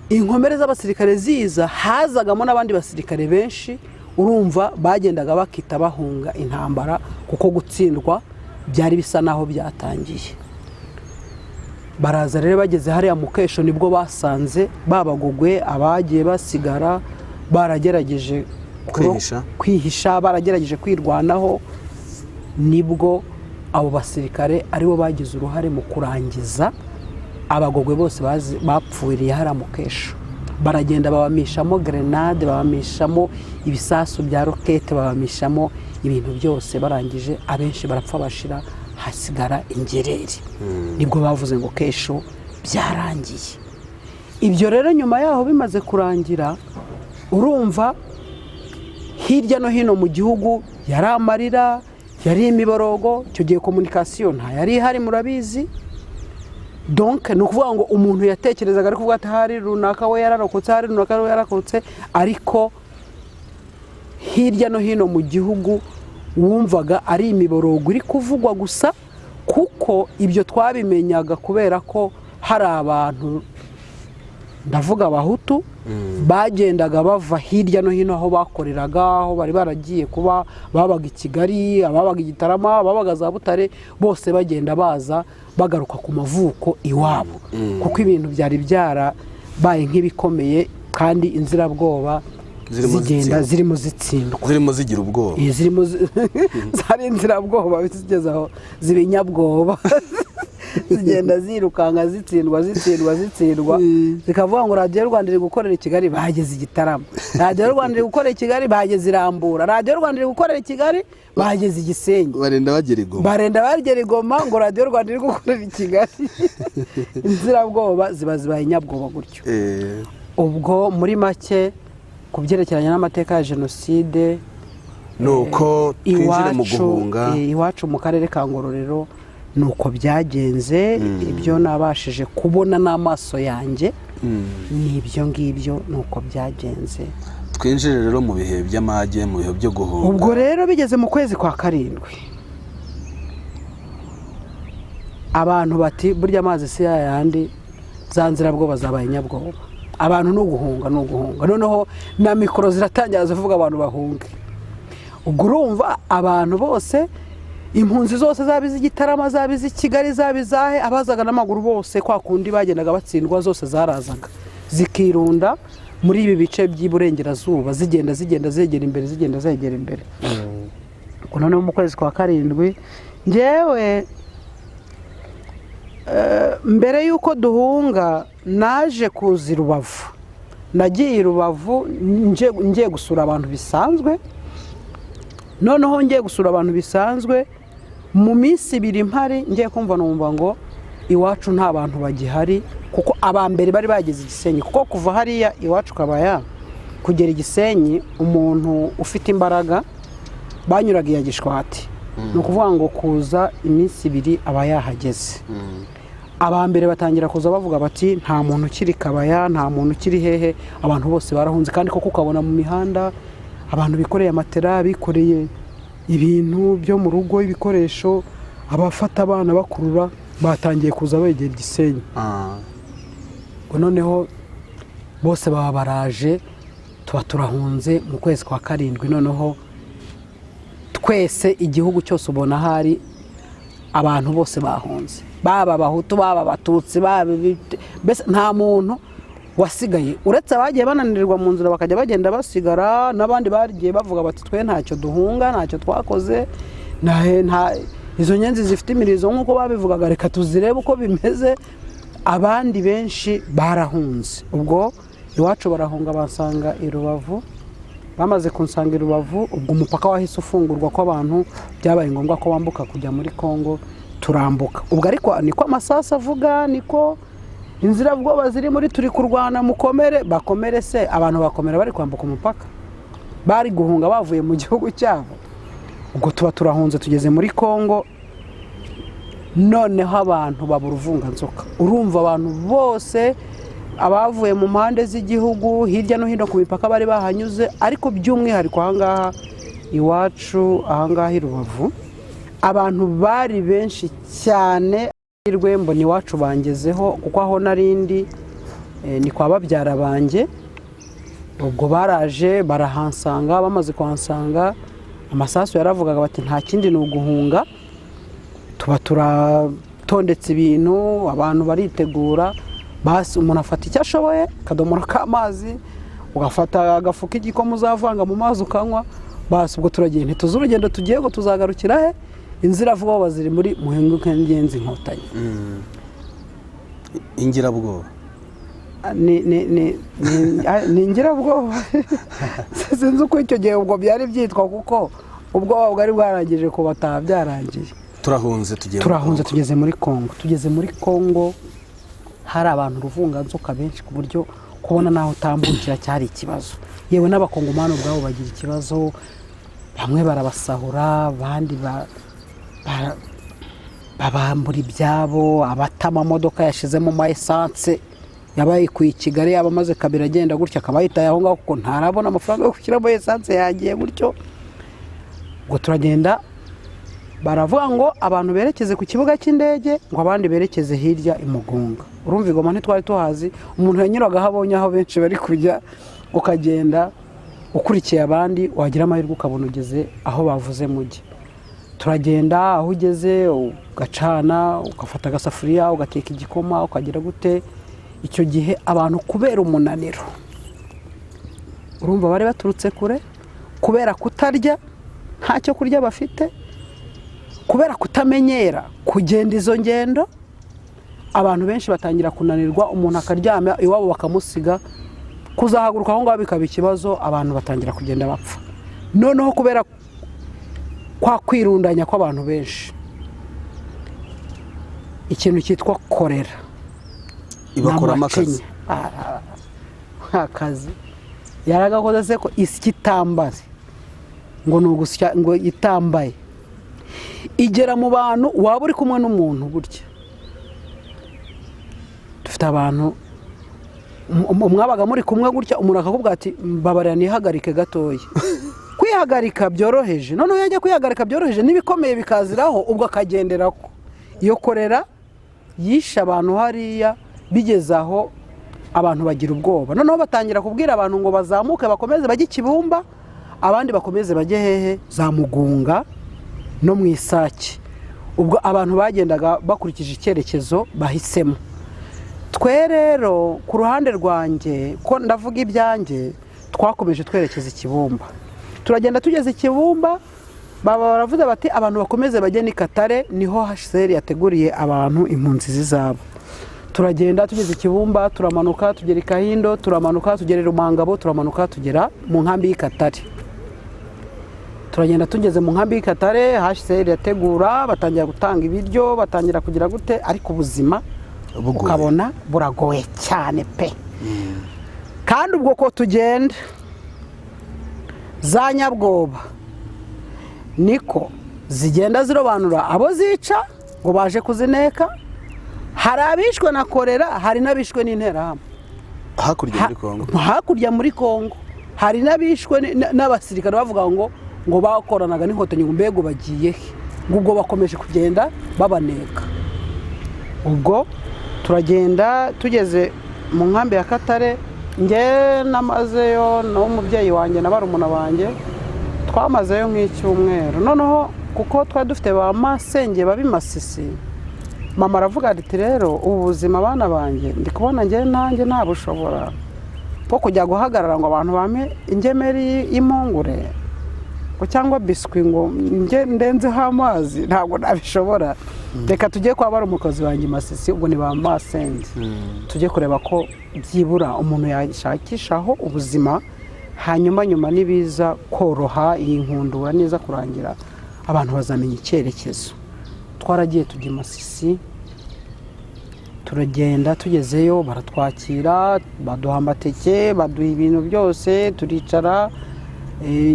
inkomere z'abasirikare ziza, hazagamo n'abandi basirikare benshi. Urumva bagendaga bakita bahunga intambara kuko gutsindwa byari bisa naho byatangiye. Baraza rero bageze hariya mu Kesho nibwo basanze babagogwe, abagiye basigara baragerageje kwihisha, baragerageje kwirwanaho. Nibwo abo basirikare aribo bagize uruhare mu kurangiza abagogwe bose bapfuriye hariya mu Kesho. Baragenda babamishamo grenade, babamishamo ibisasu bya rokete, babamishamo ibintu byose. Barangije abenshi barapfa bashira, hasigara ingereri. Nibwo bavuze ngo Kesho byarangiye. Ibyo rero nyuma yaho bimaze kurangira, urumva hirya no hino mu gihugu yari amarira, yari imiborogo. Icyo gihe komunikasiyo nta yari ihari, murabizi. Donc ni ukuvuga ngo umuntu yatekerezaga ari kuvuga ati hari runaka we yararokotse, hari runaka we yarakotse, ariko hirya no hino mu gihugu wumvaga ari imiborogo iri kuvugwa gusa, kuko ibyo twabimenyaga kubera ko hari abantu, ndavuga Abahutu, bagendaga bava hirya no hino aho bakoreraga, aho bari baragiye kuba, babaga i Kigali, ababaga i Gitarama, ababaga za Butare, bose bagenda baza bagaruka ku mavuko iwabo, kuko ibintu byari byarabaye nk'ibikomeye kandi inzirabwoba zigenda zirimo zitsindwa, zirimo zigira ubwoba, zari inzirabwoba zigeze aho zibinyabwoba zigenda zirukanka zitsindwa zikavuga ngo radiyo Rwanda iri gukorera i Kigali, bahageze i Gitarama. Radiyo Rwanda iri gukorera i Kigali, bahageze i Rambura. Radiyo Rwanda iri gukorera i Kigali, bahageze i Gisenyi. Barenda bagera i Goma ngo radiyo Rwanda iri gukorera i Kigali. Inzirabwoba zibaye inyabwoba gutyo. Ubwo muri make ku byerekeranye n'amateka ya Jenoside, nuko twinjira mu guhunga iwacu mu karere ka Ngororero, nuko byagenze. Ibyo nabashije kubona n'amaso yanjye n'ibyo ngibyo nuko byagenze. Twinjire rero mu bihe by'amage, mu bihe byo guhunga. Ubwo rero bigeze mu kwezi kwa karindwi, abantu bati burya amazi si yayandi, za nzirabwoba zabaye nyabwoba. Abantu n'uguhunga. Noneho na mikoro ziratangira zivuga abantu bahunge. Ubwo urumva abantu bose, impunzi zose zaba iz'Igitarama, zaba iz'Ikigali, zaba izahe, abazaga n'amaguru bose kwa kundi bagendaga batsindwa, zose zarazaga zikirunda muri ibi bice by'iburengerazuba, zigenda zegera imbere. Ubwo noneho mu kwezi kwa karindwi, njyewe mbere y'uko duhunga naje kuza i Rubavu. Nagiye i Rubavu ngiye gusura abantu bisanzwe. Noneho ngiye gusura abantu bisanzwe, mu minsi 2 mpari ngiye kumva numva ngo iwacu nta bantu bagihari, kuko abambere bari bageze Gisenyi. Kuko kuva hariya iwacu Kabaya kugera Gisenyi, umuntu ufite imbaraga banyuraga iya Gishwati. Ni ukuvuga ngo kuza iminsi 2 aba yahageze. Abambere batangira kuza bavuga bati nta muntu ukiri Kabaya, nta muntu ukiri hehe, abantu bose barahunze. Kandi koko ukabona mu mihanda abantu bikoreye amatera, bikoreye ibintu byo mu rugo, ibikoresho, abafata abana bakurura, batangiye kuza begera Gisenyi. Noneho bose baba baraje tuba turahunze mu kwezi kwa karindwi, noneho twese igihugu cyose ubona hari abantu bose bahunze, baba abahutu baba abatutsi mbese nta muntu wasigaye uretse abagiye bananirirwa mu nzira bakajya bagenda basigara, n'abandi bagiye bavuga bati twe ntacyo duhunga, ntacyo twakoze, izo nyenzi zifite imirizo nk'uko babivugaga reka tuzirebe uko bimeze. Abandi benshi barahunze, ubwo iwacu barahunga bansanga i Rubavu. Bamaze kunsanga i Rubavu, ubwo umupaka wahise ufungurwa ko abantu byabaye ngombwa ko bambuka kujya muri Kongo, turambuka. Ubwo ariko niko amasasu avuga, niko inzira bwoba ziri muri turi kurwana mukomere, bakomere se abantu bakomera bari kwambuka umupaka, bari guhunga bavuye mu gihugu cyabo. Ubwo tuba turahunze tugeze muri Kongo, noneho abantu babura uvunganzoka. Urumva abantu bose abavuye mu mpande z'igihugu hirya no hino ku mipaka bari bahanyuze, ariko by'umwihariko ahangaha iwacu ahangaha i Rubavu abantu bari benshi cyane. Mbona iwacu bangezeho kuko aho narindi ni kwa babyara banjye. Ubwo baraje barahansanga, bamaze kuhansanga amasasu yaravugaga bati nta kindi ni uguhunga. Tuba turatondetse ibintu, abantu baritegura, basi umuntu afata icyo ashoboye, akadomoro k'amazi, ugafata agafu k'igikoma uzavanga mu mazi ukanywa, basi ubwo turagiye ntituzi urugendo tugiye ngo tuzagarukira he. Inzira vuba baziri muri muhinguke ngenzi Inkotanyi. Ingirabwoba ni ingirabwoba sinzi uko icyo gihe ubwo byari byitwa, kuko ubwo bwari bwarangije kubataha byarangiye. Turahunze tugeze muri Kongo. Tugeze muri Kongo hari abantu uruvunganzoka benshi ku buryo kubona naho utambukira cyari ikibazo. Yewe n'abakongomani ubwabo bagira ikibazo, bamwe barabasahura, abandi babambura ibyabo, abatama modoka yashizemo ma essence yabaye ku Kigali, abamaze kabira agenda gutya akabayitaye aho ngaho kuko ntarabona amafaranga yo gushyiramo essence, yagiye gutyo. Ngo turagenda baravuga ngo abantu berekeze ku kibuga cy'indege, ngo abandi berekeze hirya imugunga. Urumva igoma ntitwari tuhazi, umuntu yanyuraga aho abonye aho benshi bari kujya, ukagenda ukurikiye abandi, wagira amahirwe ukabona ugeze aho bavuze mujye. Turagenda aho ugeze ugacana, ugafata agasafuriya, ugateka igikoma, ukagira gute. Icyo gihe abantu kubera umunaniro, urumva bari baturutse kure, kubera kutarya, ntacyo kurya bafite, kubera kutamenyera kugenda izo ngendo, abantu benshi batangira kunanirwa, umuntu akaryama iwabo bakamusiga, kuzahaguruka aho ngaho bikaba ikibazo, abantu batangira kugenda bapfa. Noneho kubera kwa kwirundanya kw'abantu benshi, ikintu cyitwa korera ibakoramo akazi yaragakoze se ko isi kitambaye ngo nugusya ngo itambaye igera mu bantu waba uri kumwe n'umuntu gutya. Dufite abantu umwabaga muri kumwe gutya, umuntu akakubwira ati mbabarira nihagarike gatoya. Kwihagarika byoroheje, noneho yajya kwihagarika byoroheje n'ibikomeye bikaziraho, ubwo akagenderako. Iyo korera yisha abantu hariya, bigezaho abantu bagira ubwoba, noneho batangira kubwira abantu ngo bazamuke bakomeze bajye Kibumba, abandi bakomeze bajye hehe za Mugunga no mu Isake. Ubwo abantu bagendaga bakurikije icyerekezo bahisemo. Twe rero ku ruhande rwanjye ko ndavuga ibyanjye, twakomeje twerekeza Kibumba. Turagenda tugeze Kibumba, baba baravuze bati abantu bakomeze bajye ni Katare, niho H.E yateguriye abantu impunzi zizabo. Turagenda tugeze Kibumba, turamanuka tugera Kahindo, turamanuka tugera Rumangabo, turamanuka tugera mu nkambi y'Ikatare. Turagenda tugeze mu nkambi y'Ikatare, H.E yategura, batangira gutanga ibiryo, batangira kugira gute, ariko ubuzima ukabona buragoye cyane pe. Kandi ubwo ko tugenda za Nyabwoba niko zigenda zirobanura abo zica ngo baje kuzineka. Hari abishwe na korera, hari n'abishwe n'interahamwe hakurya muri Kongo, hari n'abishwe n'abasirikare bavuga ngo bakoranaga n'Inkotanyi, ngo mbego bagiye he, ubwo bakomeje kugenda babaneka. Ubwo turagenda tugeze mu nkambi ya Katare, nge namazeyo n'umubyeyi wanjye na barumuna banjye twamazeyo nk'icyumweru noneho kuko twari dufite ba masenge babimasisi mama aravuga ati rero ubu buzima abana banjye ndi kubona nge nanjye ntabushobora bwo kujya guhagarara ngo abantu bame ingemeri y'impungure cyangwa biswi ngo nge ndenzeho amazi ntabwo nabishobora reka tujye kwa bari umukozi wanjye masisi ubwo ni ba masenge tujye kureba ko byibura umuntu yashakishaho ubuzima hanyuma nyuma nibiza koroha iyi nkundura neza kurangira abantu bazamenya icyerekezo twaragiye tujya masisi turagenda tugezeyo baratwakira baduha amateke baduha ibintu byose turicara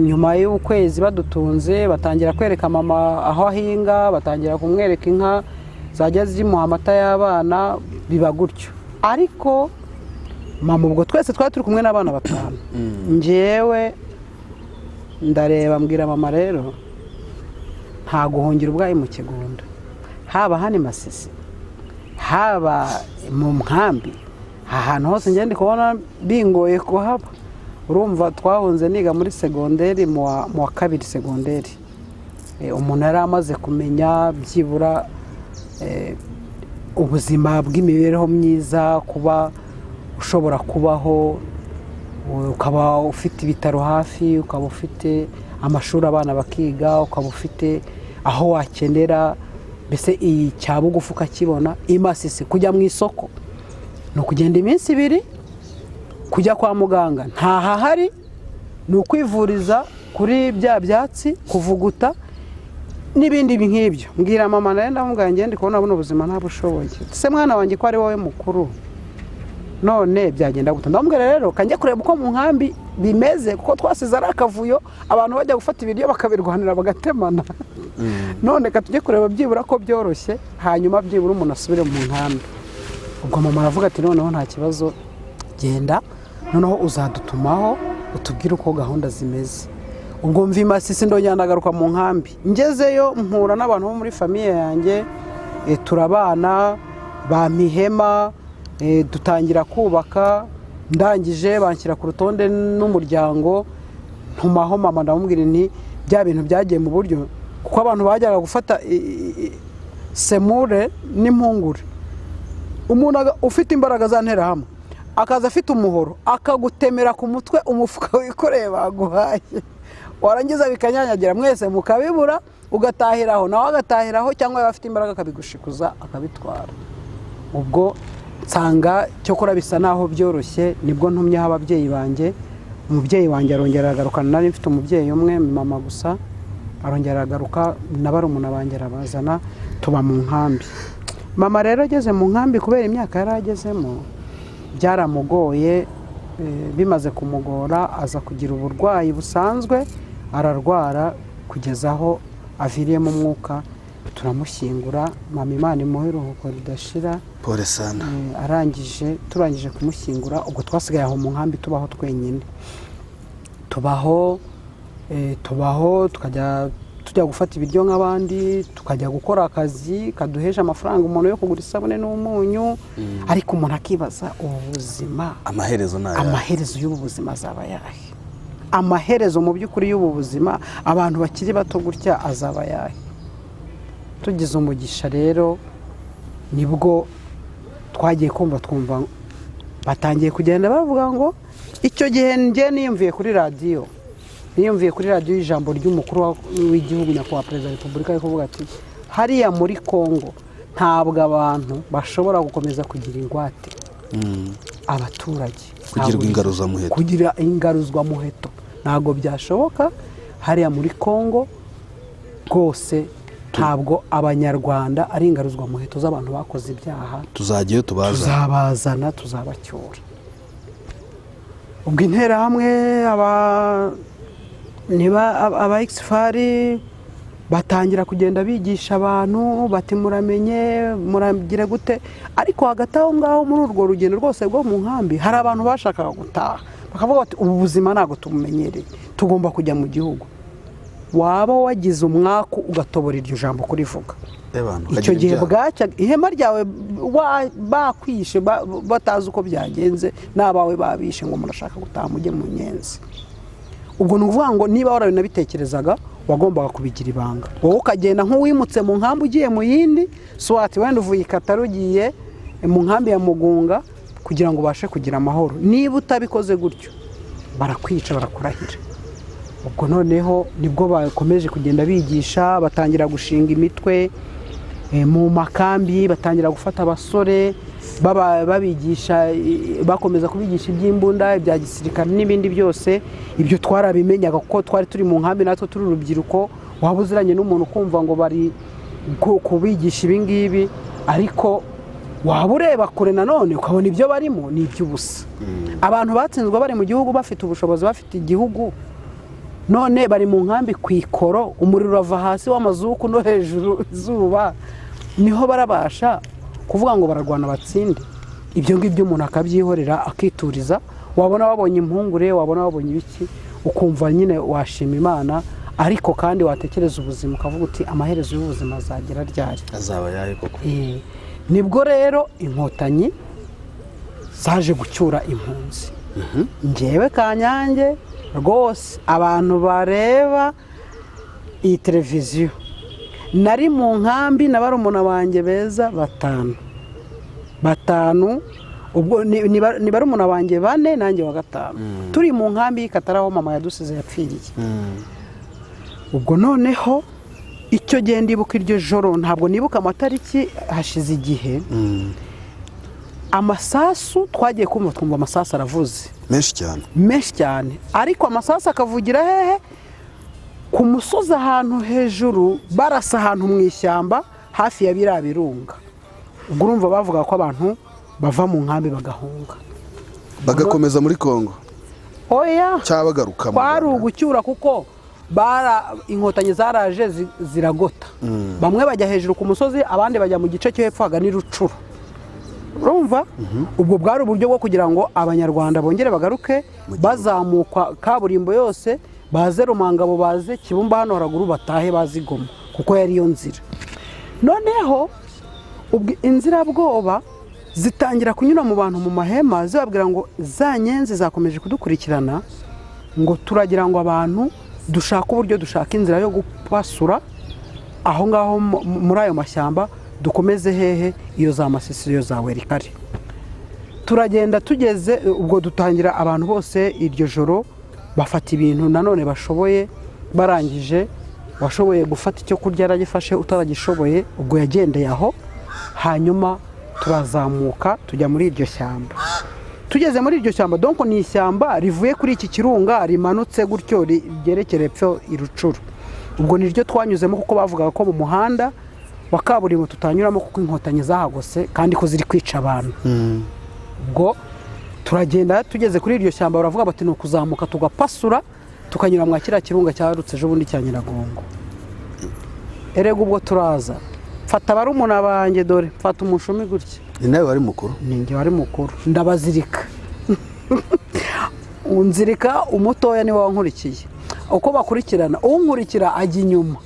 nyuma y'ukwezi badutunze batangira kwereka mama aho ahinga batangira kumwereka inka zajya zimuha amata y'abana biba gutyo ariko mama ubwo twese twari turi kumwe n'abana batanu njyewe ndareba mbwira mama rero nta guhungira ubwayi mu kigunda haba hano masisi haba mu nkambi ahantu hose ngende kubona bingoye kuhaba urumva twahunze niga muri segonderi mu wa kabiri segonderi umuntu yari amaze kumenya byibura ubuzima bw'imibereho myiza kuba ushobora kubaho ukaba ufite ibitaro hafi ukaba ufite amashuri abana bakiga ukaba ufite aho wakenera mbese iyi cya bugufi ukakibona imasisi kujya mu isoko ni ukugenda iminsi 2 kujya kwa muganga ntahahari ni ukwivuriza kuri bya byatsi kuvuguta n'ibindi nk'ibyo mbwira mama nawe ndamubwira ngende kubona buno buzima ntabushoboye se mwana wanjye ko ari wowe mukuru none byagenda gute ndamubwira rero kanjye kureba uko mu nkambi bimeze kuko twasize ari akavuyo abantu bajya gufata ibiryo bakabirwanira bagatemana none katujye kureba byibura ko byoroshye hanyuma byibura umuntu asubire mu nkambi ubwo mama aravuga ati noneho nta kibazo genda noneho uzadutumaho utubwire uko gahunda zimeze ubwo mvi masisi ndongera ndagaruka mu nkambi ngezeyo mpura n'abantu bo muri famiye yanjye turabana bamihema dutangira kubaka ndangije banshyira ku rutonde n'umuryango ntumaho mama ndamubwira nti bya bintu byagiye mu buryo kuko abantu bajyaga gufata semure n'impungure umuntu ufite imbaraga zantera hamwe akaza afite umuhoro akagutemera ku mutwe umufuka wikoreye baguhaye warangiza bikanyanyagira mwese mukabibura ugatahiraho nawe agatahiraho cyangwa yaba afite imbaraga akabigushikuza akabitwara ubwo nsanga cyo kora bisa naho byoroshye nibwo ntumyeho ababyeyi banjye umubyeyi wanjye arongera aragaruka nari mfite umubyeyi umwe mama gusa arongera aragaruka na barumuna banjye arabazana tuba mu nkambi mama rero ageze mu nkambi kubera imyaka yari agezemo byaramugoye bimaze kumugora aza kugira uburwayi busanzwe ararwara kugeza aho aviriyemo umwuka turamushyingura mama Imana imuhe iruhuko ridashira pole sana turangije kumushyingura ubwo twasigaye aho mu nkambi tubaho twenyine tubaho tujya gufata ibiryo nk'abandi tukajya gukora akazi kaduhesha amafaranga umuntu yo kugura isabune n'umunyu ariko umuntu akibaza ubuzima amaherezo y'ubu buzima azaba yahe amaherezo mu by'ukuri y'ubu buzima abantu bakiri bato gutya azaba yahe tugize umugisha rero nibwo twagiye twumva batangiye kugenda bavuga ngo icyo gihe njye niyumviye kuri radiyo ijambo ry'umukuru w'igihugu nyakubahwa Perezida wa Repubulika ari kuvuga ati hariya muri Kongo ntabwo abantu bashobora gukomeza kugira ingwate abaturage kugira ingaruzwamuheto ntabwo byashoboka hariya muri Kongo rwose ntabwo abanyarwanda ari ingaruzwamuheto z'abantu bakoze ibyaha tuzajyayo tuzabazana tuzabacyura ubwo interahamwe aba exfari batangira kugenda bigisha abantu bati muramenye muragira gute ariko hagati aho ngaho muri urwo rugendo rwose rwo mu nkambi hari abantu bashakaga gutaha bakavuga bati ubu buzima ntabwo tumumenyereye tugomba kujya mu gihugu waba wagize umwaku ugatobora iryo jambo kurivuga icyo gihe bwacya ihema ryawe bakwishe batazi uko byagenze n'abawe babishe ngo murashaka gutaha mujye mu nyenzi. Ubwo ni ukuvuga ngo niba warabinabitekerezaga wagombaga kubigira ibanga, wowe ukagenda nk'uwimutse mu nkambi ugiye mu yindi swati wenda uvuye ikataro ugiye mu nkambi ya Mugunga kugira ngo ubashe kugira amahoro. Niba utabikoze gutyo barakwica barakurahira. Ubwo noneho nibwo bakomeje kugenda bigisha, batangira gushinga imitwe mu makambi, batangira gufata abasore babigisha, bakomeza kubigisha iby'imbunda, ibya gisirikare n'ibindi byose. Ibyo twarabimenyaga kuko twari turi mu nkambi natwe turi urubyiruko, waba uziranye n'umuntu kumva ngo bari kubigisha ibi ngibi, ariko waba ureba kure nanone ukabona ibyo barimo ni iby'ubusa. Abantu batsinzwe bari mu gihugu bafite ubushobozi, bafite igihugu, none bari mu nkambi ku ikoro, umuriro urava hasi w'amazuku no hejuru izuba, niho barabasha kuvuga ngo bararwana batsinde. Ibyo ngibyo umuntu akabyihorera akituriza, wabona wabonye impungure, wabona wabonye ibiki, ukumva nyine washima Imana, ariko kandi watekereza ubuzima ukavuga uti amaherezo y'ubuzima azagera ryari, azaba yahe koko. Nibwo rero Inkotanyi zaje gucyura impunzi. Njyewe Kanyange rwose abantu bareba iyi televiziyo, nari mu nkambi na barumuna banjye beza batanu, ubwo ni barumuna banjye 4 nanjye wa 5, turi mu nkambi y'ikataraho mama yadusize yapfiriye. Ubwo noneho icyo gihe ndibuka iryo joro, ntabwo nibuka amatariki, hashize igihe, amasasu twagiye twumva amasasu aravuze menshi cyane, ariko amasasu akavugira hehe? Ku musozi ahantu hejuru, barasa ahantu mu ishyamba hafi ya biriya birunga. Ubwo urumva bavuga ko abantu bava mu nkambi bagahunga bagakomeza muri Kongo. Oya, cyabagaruka kwari ugucyura kuko Inkotanyi zaraje ziragota. Bamwe bajya hejuru ku musozi, abandi bajya mu gice cyo hepfo hagana Rucuru. Urumva? Ubwo bwari uburyo bwo kugira ngo abanyarwanda bongere bagaruke, bazamuka kaburimbo yose, baze Rumangabo, baze Kibumba hano haraguru, batahe bazigoma kuko yari yo nzira. Noneho ubwo inzirabwoba zitangira kunyura mu bantu mu mahema, zibabwira ngo za nyenzi zakomeje kudukurikirana, ngo turagira ngo abantu dushaka uburyo, dushaka inzira yo gupasura aho ngaho muri ayo mashyamba, dukomeze hehe iyo za Masisi, iyo za Werikare. Turagenda tugeze, ubwo dutangira abantu bose iryo joro bafata ibintu nanone bashoboye, barangije washoboye gufata icyo kurya aragifashe, utaragishoboye ubwo yagendeye aho. Hanyuma turazamuka tujya muri iryo shyamba. Tugeze muri iryo shyamba, donc ni ishyamba rivuye kuri iki kirunga rimanutse gutyo ryerekere epfo Irucuru. Ubwo niryo twanyuzemo kuko bavugaga ko mu muhanda wa kaburimbo tutanyuramo kuko Inkotanyi zahagose kandi ko ziri kwica abantu. Ubwo turagenda tugeze kuri iryo shyamba, baravuga bati no kuzamuka tugapasura tukanyura mu kiriya kirunga cyarutse ejo bundi cya Nyiragongo. Erega ubwo turaza, fata barumuna banjye, dore fata umushumi gutya. Ni nawe wari mukuru? Ninjye wari mukuru, ndabazirika. Unzirika umutoya niwe wankurikiye. Uko bakurikirana, unkurikira ajya inyuma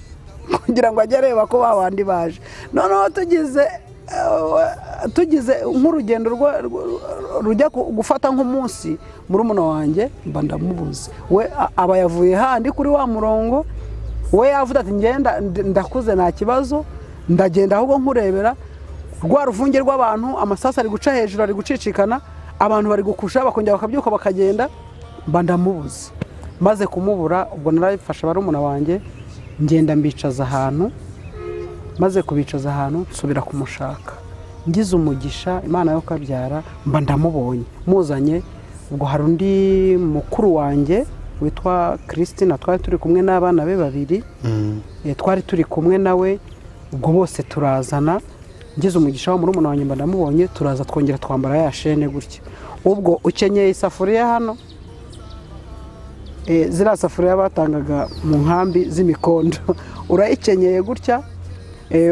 kugira ngo ajye areba ko babandi baje. Noneho tugize nk'urugendo rujya gufata nk'umunsi, murumuna wanjye mba ndamubuze, we aba yavuye handi kuri wa murongo, we yavuze ati ngenda ndakuze nta kibazo, ndagenda ahubwo nkurebera. Rwa ruvunge rw'abantu, amasasu ari guca hejuru, ari gucicikana, abantu bari gukusha, bakongera bakabyuka bakagenda, mba ndamubuze. Maze kumubura, ubwo narabifasha barumuna wanjye, ngenda mbicaza ahantu. Maze kubicaza ahantu nsubira kumushaka, ngize umugisha Imana yo kabyara mba ndamubonye, muzanye. Ubwo hari undi mukuru wanjye witwa Christine, twari turi kumwe n'abana be 2, twari turi kumwe nawe. Ubwo bose turazana, ngize umugisha wa murumuna wanjye mba ndamubonye, turaza twongera twambara ya shene gutya. Ubwo ukenyeye isafuriya hano, zira safuriya batangaga mu nkambi z'imikondo, urayikenyeye gutya,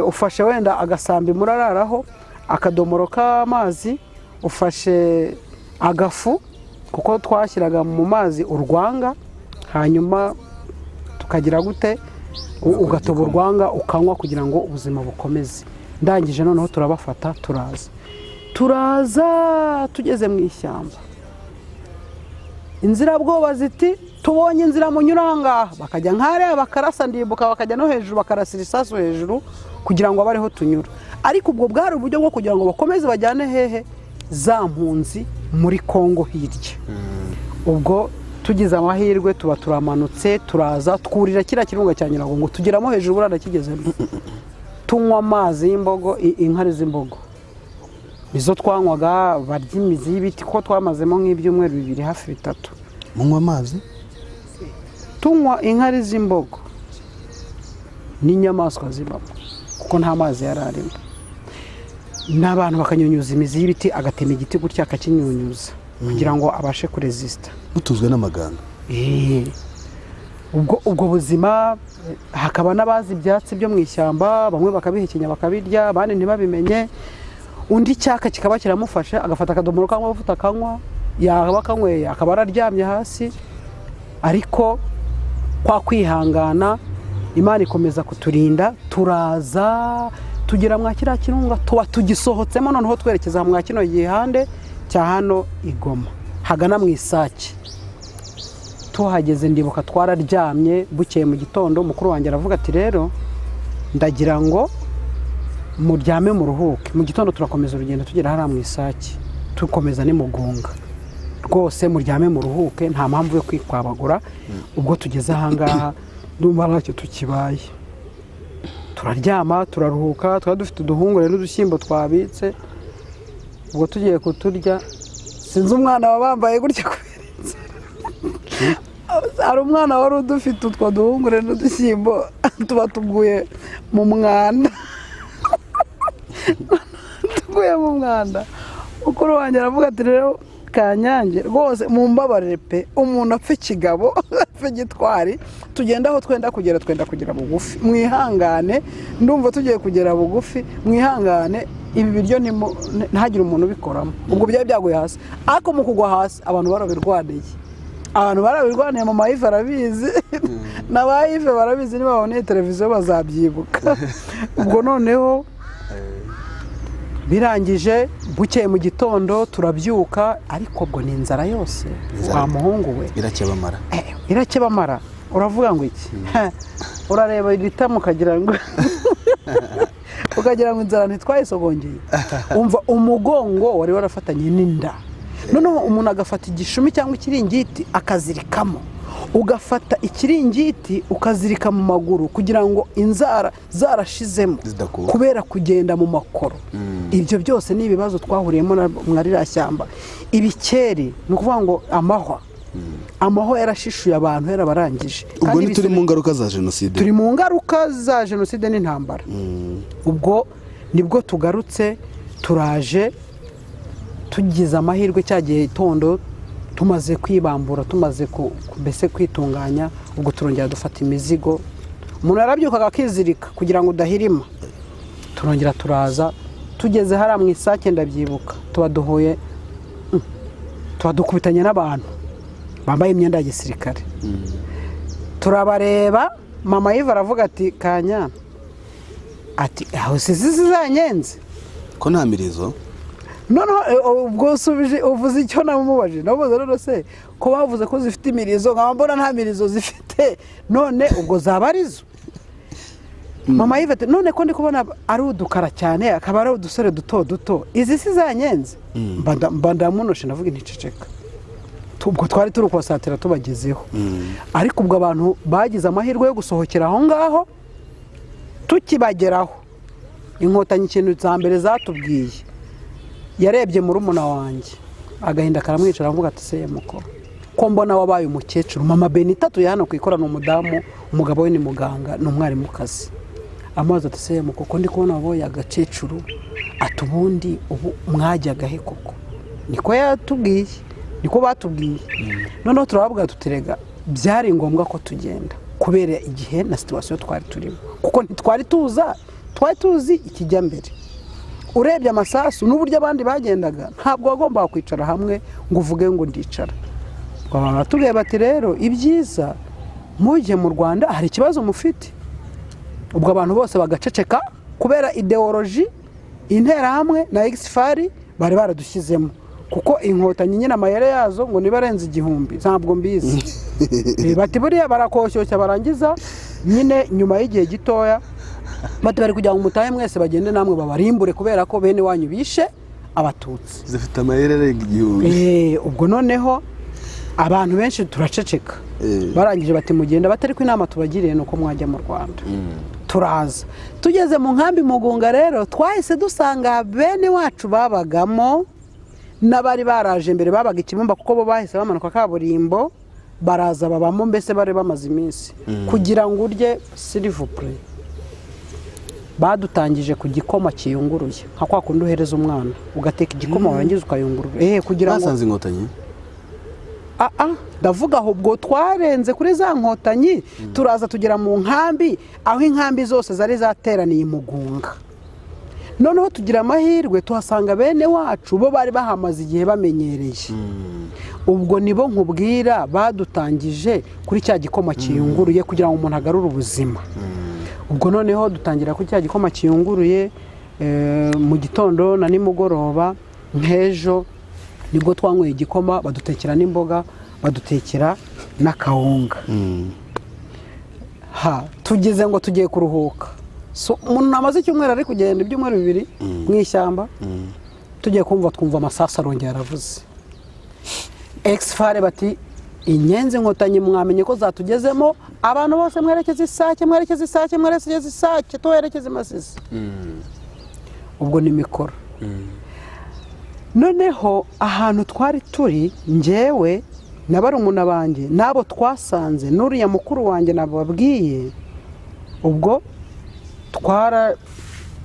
ufashe wenda agasambi murararaho, akadomoro k'amazi, ufashe agafu kuko twashyiraga mu mazi urwanga, hanyuma tukagira gute ugatoba urwanga ukanywa kugira ngo ubuzima bukomeze. Ndangije noneho turabafata turaza tugeze mu ishyamba, inzirabwoba ziti tubonye inzira munyuranga, bakajya nk'ariya bakarasa ndimbuka, bakajya no hejuru bakarasira isasu hejuru kugira ngo abareho tunyura. Ariko ubwo bwari uburyo bwo kugira ngo bakomeze bajyane hehe za mpunzi muri Kongo hirya. Ubwo tugize amahirwe tuba turamanutse turaza twurira kiriya kirunga cya Nyiragongo tugeramo hejuru burana kigezemo, tunywa amazi y'imbogo, inkari z'imbogo izo twanywaga, barya imizi y'ibiti ko twamazemo nk'ibyumweru 2 hafi 3. munywa amazi, tunywa inkari z'imbogo n'inyamaswa zibamo kuko nta mazi yararimo, n'abantu bakanyunyuza imizi y'ibiti, agatema igiti gutya akakinyunyuza kugira ngo abashe kuresista. butuzwe n'amaganga. Ubwo buzima hakaba n'abazi ibyatsi byo mu ishyamba, bamwe bakabihekenya bakabirya, abandi ntibabimenye. Undi cyaka kikaba kiramufashe agafata akadomoro kanywa amavuta akanywa, yaba akanyweye akaba araryamye hasi. Ariko kwa kwihangana Imana ikomeza kuturinda, turaza tugera mwa kiriya kirunga, tuba tugisohotsemo noneho twerekeza mwa kino gihande cya hano i Goma hagana mu Isake. Tuhageze ndibuka twararyamye, bukeye mu gitondo mukuru wanjye aravuga ati rero ndagira ngo muryame mu ruhuke, mu gitondo turakomeza urugendo tugera hariya mu Isake, tukomeza ni Mugunga, rwose muryame mu ruhuke nta mpamvu yo kwikwabagura. Ubwo tugeze ahangaha ndumva ntacyo tukibaye, turaryama turaruhuka, twari dufite uduhungure n'udushyimbo twabitse. Ubwo tugiye kuturya, sinzi umwana wabambaye gutya kubera inzara, hari umwana wari udufite utwo duhungure n'udushyimbo tuba tuguye mu mwanda tuguye mu mwanda. Mukuru wanjye aravuga ati rero Kanyange rwose mumbabarire pe, umuntu apfa ikigabo apfa gitwari, tugenda aho twenda kugera bugufi, mwihangane, ndumva tugiye kugera bugufi, mwihangane, ibi biryo ntihagire umuntu ubikoramo. Ubwo byari byaguye hasi, ariko mu kugwa hasi abantu barabirwaniye, mama Ive arabizi n'aba Ive barabizi, niba baboneye televiziyo bazabyibuka. Ubwo noneho birangije bukeye mu gitondo turabyuka, ariko ubwo ni inzara yose wa muhungu we irakebamara. Uravuga ngo iki? Urareba iritamu ukagira ngo inzara ntitwayisogongeye. Umva umugongo wari warafatanye n'inda, noneho umuntu agafata igishumi cyangwa ikiringiti akazirikamo, ugafata ikiringiti ukazirika mu maguru kugira ngo inzara zarashizemo kubera kugenda mu makoro. Ibyo byose ni ibibazo twahuriyemo mwari rashyamba. Ibikeri ni ukuvuga ngo amahwa yarashishuye abantu, yarabarangije. Ubwo ni turi mu ngaruka za Jenoside, turi mu ngaruka za Jenoside n'intambara. Ubwo nibwo tugarutse, turaje tugize amahirwe cya gihe itondo tumaze kwibambura, tumaze mbese kwitunganya. Ubwo turongera dufata imizigo, umuntu yarabyukaga akizirika kugira ngo udahirima. Turongera turaza, tugeze hariya mu Isake ndabyibuka, tuba dukubitanye n'abantu bambaye imyenda ya gisirikare. Turabareba, mama Ive aravuga ati Kanya, ati aho zizanyenze ko nta mirizo. Noneho ubwo uvuze icyo namubaje, navuze rero se ko bavuze ko zifite imirizo, nkaba mbona nta mirizo zifite, none ubwo zaba arizo. Mama Ive ati none ko ndi kubona ari udukara cyane, akaba ari udusore duto, izi si zanyenze. Mba ndamunoshe ndavuga nticeceka. Ubwo twari turi kubasatira tubagezeho, ariko ubwo abantu bagize amahirwe yo gusohokera aho ngaho. Tukibageraho Inkotanyi ikintu za mbere zatubwiye, yarebye murumuna wanjye agahinda karamwicara, avuga ati se muko ko mbona wabaye umukecuru. Mama Benita tuye hano kwikorana umudamu, umugabo we ni muganga, ni umwarimu kazi. Amazi ati se muko ko ndi kubona wabaye agakecuru, atubundi ubu mwajyaga he koko? Niko yatubwiye, niko batubwiye. Noneho turabavuga tutirega byari ngombwa ko tugenda kubera igihe na situation twari turimo, kuko ntitwari tuzi ikijya mbere. Urebye amasasu n'uburyo abandi bagendaga, ntabwo wagomba kwicara hamwe ngo uvuge ngo ndicara. Baratubwiye bati rero ibyiza mujye mu Rwanda hari ikibazo mufite. Ubwo abantu bose bagaceceka kubera ideology interahamwe na exfari bari baradushyizemo, kuko Inkotanyi nyine amayere yazo ngo nibarenze 1000 ntabwo mbizi. Bati buriya barakoshyosha barangiza nyine nyuma y'igihe gitoya bati bari kugira ngo mutahe mwese bagende namwe babarimbure kubera ko bene wanyu bishe Abatutsi. Zifite amayere arenga 1000. Ubwo noneho abantu benshi turaceceka. Barangije bati mugenda batari ko inama tubagiriye nuko mwajya mu Rwanda. Turaza tugeze mu nkambi Mugunga rero twahise dusanga bene wacu babagamo n'abari baraje mbere babaga Ikibumba, kuko bo bahise bamanuka kaburimbo baraza babamo, mbese bari bamaze iminsi kugira ngo urye s'il vous plaît. Badutangije ku gikoma kiyunguruye nka kwa kundi uhereza umwana ugateka igikoma warangiza ukayungurura kugira ngo basanze Inkotanyi. ndavuga ahubwo twarenze kuri za Nkotanyi turaza tugera mu nkambi, aho inkambi zose zari zateraniye Mugunga. Noneho tugira amahirwe tuhasanga bene wacu bo bari bahamaze igihe bamenyereye. Ubwo nibo nkubwira badutangije kuri cya gikoma kiyunguruye kugira ngo umuntu agarure ubuzima. Ubwo noneho dutangira kuri cya gikoma kiyunguruye mu gitondo na nimugoroba nk'ejo nibwo twanyweye igikoma, badutekera n'imboga, badutekera n'akawunga. Tugeze ngo tugiye kuruhuka. Umuntu namaze icyumweru ari kugenda ibyumweru 2 mu ishyamba, tugiye twumva amasasu arongera aravuze. Exfare bati inyenzi Inkotanyi mwamenye ko zatugezemo, abantu bose mwerekeze Isake, mwerekeze Isake, mwerekeze Isake, twerekeze Masisi. Ubwo ni mikoro. Noneho ahantu twari turi njyewe n'abarumuna banjye nabo twasanze n'uriya mukuru wanjye nababwiye, ubwo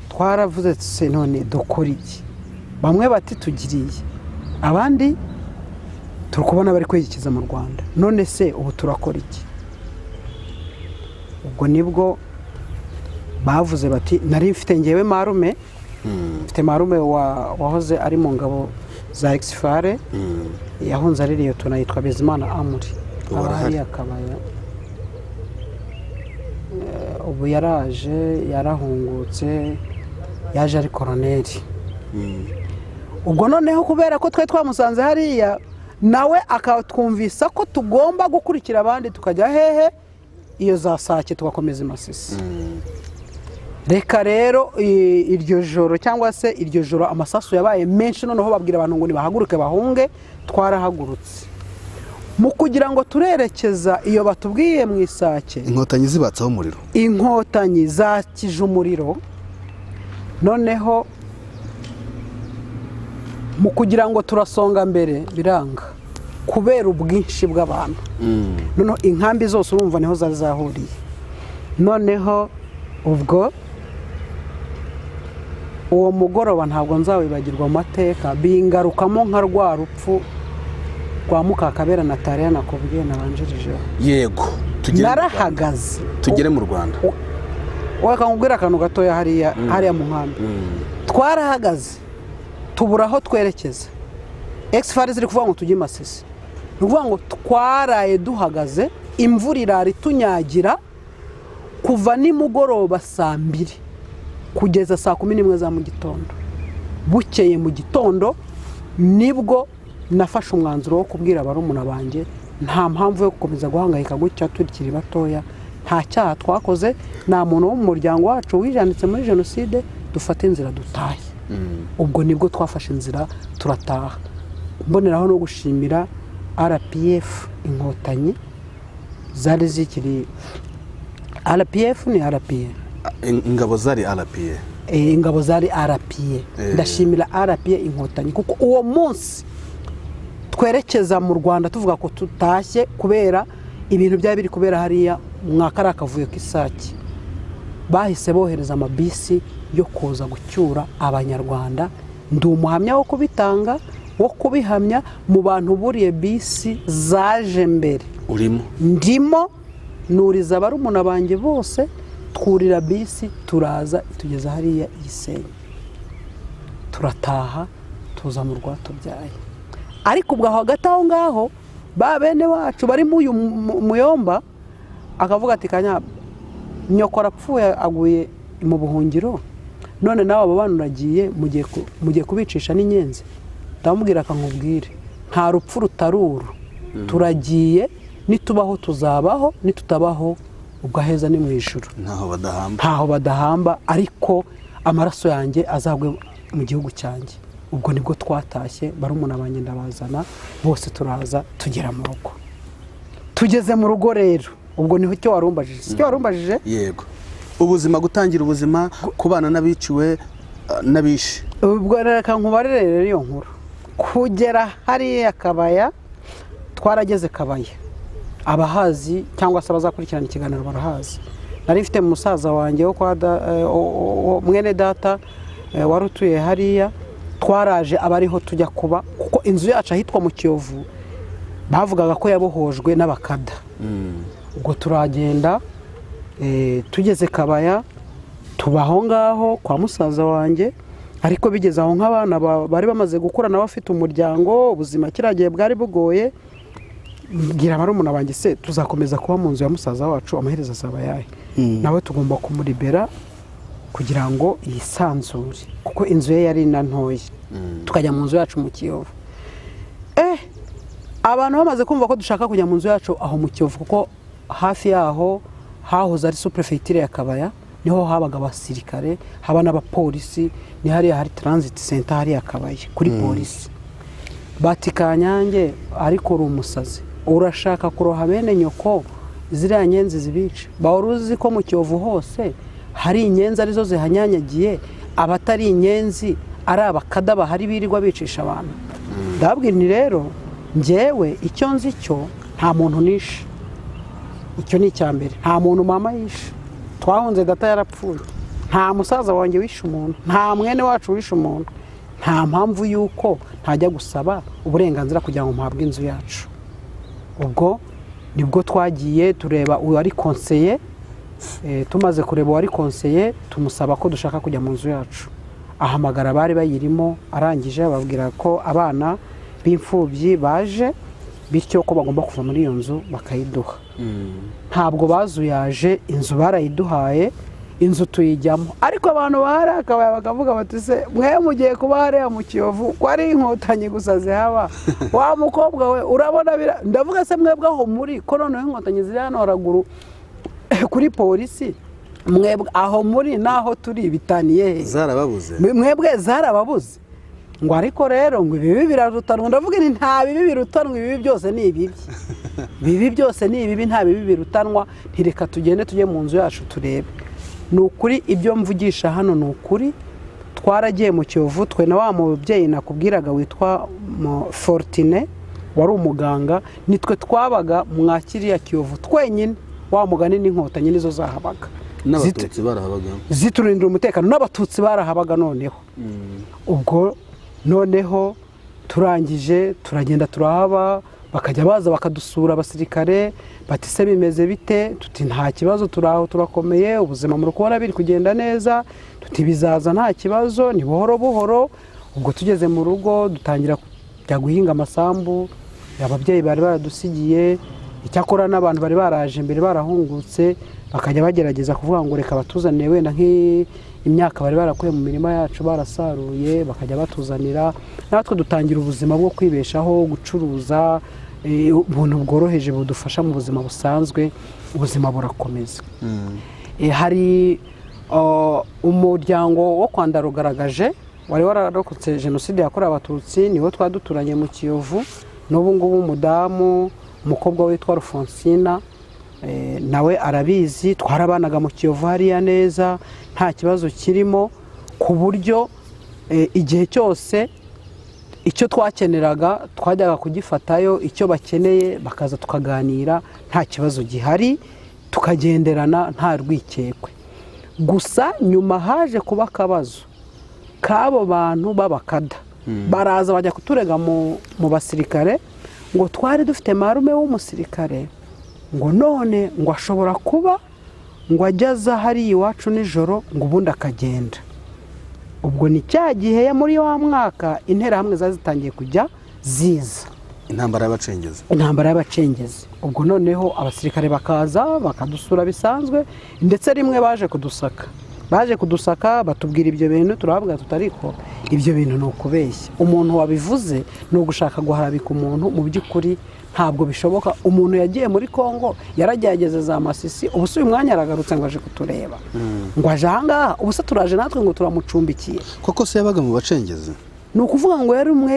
twaravuze se none dukora iki? Bamwe bati tugiriye, abandi turi kubona bari kwerekeza mu Rwanda, none se ubu turakora iki? Ubwo nibwo bavuze bati nari mfite njyewe marume, mfite marume wahoze ari mu ngabo za exfare, yahunze ari riyo tunayitwa Bizimana Amuri, abari akabaya. Ubu yaraje yarahungutse, yaje ari koroneri. Ubwo noneho kubera ko twe twamusanze hariya, nawe akatwumvisa ko tugomba gukurikira abandi tukajya hehe iyo za Sake tugakomeza Masisi. Reka rero iryo joro cyangwa se iryo joro amasasu yabaye menshi, noneho babwira abantu ngo nibahaguruke bahunge. Twarahagurutse mu kugira ngo turerekeza iyo batubwiye mu Isake. Inkotanyi zibatsaho umuriro, Inkotanyi zakije umuriro. Noneho mu kugira ngo turasonga mbere biranga kubera ubwinshi bw'abantu. Noneho inkambi zose urumva niho zazahuriye. Noneho ubwo uwo mugoroba ntabwo nzawibagirwa amateka, bingarukamo nka rwa rupfu rwa Mukakabera Nataliya nakubwiye nabanjirijeho. Yego, narahagaze tugere mu Rwanda. Wakangubwira akantu gatoya hariya mu nkambi. Twarahagaze tubura aho twerekeza. Exfare ziri kuvuga ngo tujye Masisi. Nuvuga ngo twaraye duhagaze, imvura irari tunyagira kuva nimugoroba 2:00 kugeza 11:00 za mu gitondo. Bukeye mu gitondo nibwo nafashe umwanzuro wo kubwira barumuna banjye nta mpamvu yo gukomeza guhangayika gutya turikiri batoya, nta cyaha twakoze, nta muntu wo mu muryango wacu wijanditse muri Jenoside, dufate inzira dutahe. Ubwo nibwo twafashe inzira turataha. Mboneraho no gushimira RPF Inkotanyi zari zikiri RPF ni RPA. Ingabo zari RPA. Ingabo zari RPA. Ndashimira RPA Inkotanyi kuko uwo munsi twerekeza mu Rwanda tuvuga ko tutashye kubera ibintu byari biri kubera hariya mwakara akavuyo k'Isake. Bahise bohereza amabisi yo kuza gucyura Abanyarwanda. Ndi umuhamya wo kubitanga, wo kubihamya mu bantu buriye bisi zaje mbere. Urimo? Ndimo nuriza barumuna banjye bose, twurira bisi turaza tugeza hariya Gisenyi. Turataha tuza mu Rwatubyaye. Ariko ubwo hagati aho ngaho ba bene wacu bari mu uyu muyomba akavuga ati Kanya nyoko arapfuye aguye mu buhungiro none nawe abo bana uragiye mugiye kubicisha n'inyenzi. Ndamubwira akankubwire nta rupfu rutaruru, turagiye nitubaho tuzabaho nitutabaho ubwo aheza ni mu ijuru, ntaho badahamba ariko amaraso yanjye azagwe mu gihugu cyanjye. Ubwo nibwo twatashye barumuna banjye ndabazana bose turaza tugera mu rugo. Tugeze mu rugo rero ubwo niho cyo warumbajije. Yego, ubuzima, gutangira ubuzima, kubana n'abiciwe n'abishe. Ubwo reka nkubarire rero iyo nkuru. Kugera hariya Kabaya, twarageze Kabaya, abahazi cyangwa se abazakurikirana ikiganiro barahazi. Nari mfite musaza wanjye wo kwa mwene data wari utuye hariya. Twaraje abariho tujya kuba kuko inzu yacu ahitwa mu Kiyovu bavugaga ko yabohojwe n'abakada. Ubwo turagenda tugeze Kabaya tubaho ngaho kwa musaza wanjye, ariko bigeze aho nk'abana bari bamaze gukura nawe afite umuryango, ubuzima kiragiye bwari bugoye. Ngira barumuna banjye se tuzakomeza kuba mu nzu ya musaza wacu amaherezo azaba yahe? Nawe tugomba kumuribera kugira ngo yisanzure kuko inzu ye yari ntoya. Tukajya mu nzu yacu mu Kiyovu. Abantu bamaze kumva ko dushaka kujya mu nzu yacu aho mu Kiyovu kuko hafi yaho hahoze ari sous-préfecture ya Kabaya, niho habaga abasirikare, haba n'abapolisi, ni hariya hari transit center hariya Kabaya kuri polisi. Bati Kanyange ariko uri umusazi, urashaka kuroha bene nyoko ziriya nyenzi zibica. Bawuruzi ko mu Kiyovu hose hari inyenzi arizo zihanyanyagiye, abatari inyenzi ari abakada bahari birirwa bicisha abantu. Ndababwira ni rero njyewe icyo nzi cyo nta muntu nishe. Icyo ni icyambere, nta muntu mama yishe. Twahunze data yarapfuye, nta musaza wanjye wishe umuntu, nta mwene wacu wishe umuntu. Nta mpamvu yuko ntajya gusaba uburenganzira kugira ngo mpabwe inzu yacu. Ubwo nibwo twagiye tureba uwari konseye, tumaze kureba uwari konseye tumusaba ko dushaka kujya mu nzu yacu. Ahamagara bari bayirimo, arangije ababwira ko abana b'imfubyi baje bityo ko bagomba kuva muri iyo nzu bakayiduha. Ntabwo bazuyaje, inzu barayiduhaye, inzu tuyijyamo. Ariko abantu bahari Akabaya bakavuga bati se mwe mugiye kuba hariya mu Kiyovu ko ari Inkotanyi gusa zihaba, wa mukobwa we urabona ndavuga se mwebwe aho muri ko noneho Inkotanyi ziri hano haraguru kuri polisi, mwebwe aho muri naho turi bitaniye zarababuze, mwebwe zarababuze. Ngo ariko rero ngo ibi birarutanwa. Ndavuga ni nta bibi birutanwa, ibi byose ni ibibi. Bibi byose ni ibibi, nta bibi birutanwa. Ntireka tugende tujye mu nzu yacu turebe. Ni ukuri ibyo mvugisha hano ni ukuri. Twaragiye mu Kiyovu twe na wa mubyeyi nakubwiraga witwa Fortune wari umuganga, nitwe twabaga mwakiriya Kiyovu twenyine. Wa mugani n'Inkotanyi nizo zahabaga. N'Abatutsi barahabaga ziturindira umutekano, n'Abatutsi barahabaga. Noneho ubwo noneho turangije turagenda turahaba, bakajya baza bakadusura abasirikare bati se bimeze bite? Tuti nta kibazo, turaho turakomeye, ubuzima muri kubona biri kugenda neza. Tuti bizaza nta kibazo, ni buhoro buhoro. Ubwo tugeze mu rugo dutangira kujya guhinga amasambu ababyeyi bari baradusigiye. Icyakora n'abantu bari baraje mbere barahungutse bakajya bagerageza kuvuga ngo reka batuzanire wenda nk'imyaka bari barakuye mu mirima yacu barasaruye bakajya batuzanira. Natwe dutangira ubuzima bwo kwibeshaho, gucuruza, ubuntu bworoheje budufasha mu buzima busanzwe. Ubuzima burakomeza. Hari umuryango wo kwa Ndarugaragaje wari wararokotse Jenoside yakorewe Abatutsi, niwo twaduturanye mu Kiyovu. N'ubu ngubu umudamu, umukobwa witwa Rufonsina, nawe arabizi. Twarabanaga mu Kiyovu hariya neza, nta kibazo kirimo, ku buryo igihe cyose icyo twakeneraga twajyaga kugifatayo, icyo bakeneye bakaza tukaganira, nta kibazo gihari, tukagenderana nta rwikekwe. Gusa nyuma haje kuba akabazo k'abo bantu b'abakada. Baraza bajya kuturega mu basirikare ngo twari dufite marume w'umusirikare, ngo none ngo ashobora kuba ngo ajyaza hari iwacu nijoro ngo ubundi akagenda. Ubwo ni cya gihe muri wa mwaka interahamwe zazitangiye kujya ziza. intambara y'abacengezi ubwo noneho abasirikare bakaza bakadusura bisanzwe ndetse rimwe baje kudusaka batubwira ibyo bintu turababwira tutariko ibyo bintu ni ukubeshya umuntu wabivuze ni ugushaka guharabika umuntu mu by'ukuri ntabwo bishoboka umuntu yagiye muri Kongo yaragerageza za Masisi ubu se uyu mwanya aragarutse ngo aje kutureba ngo aje ahangaha ubu se turaje natwe ngo turamucumbikiye koko se yabaga mu bacengezi ni ukuvuga ngo yari umu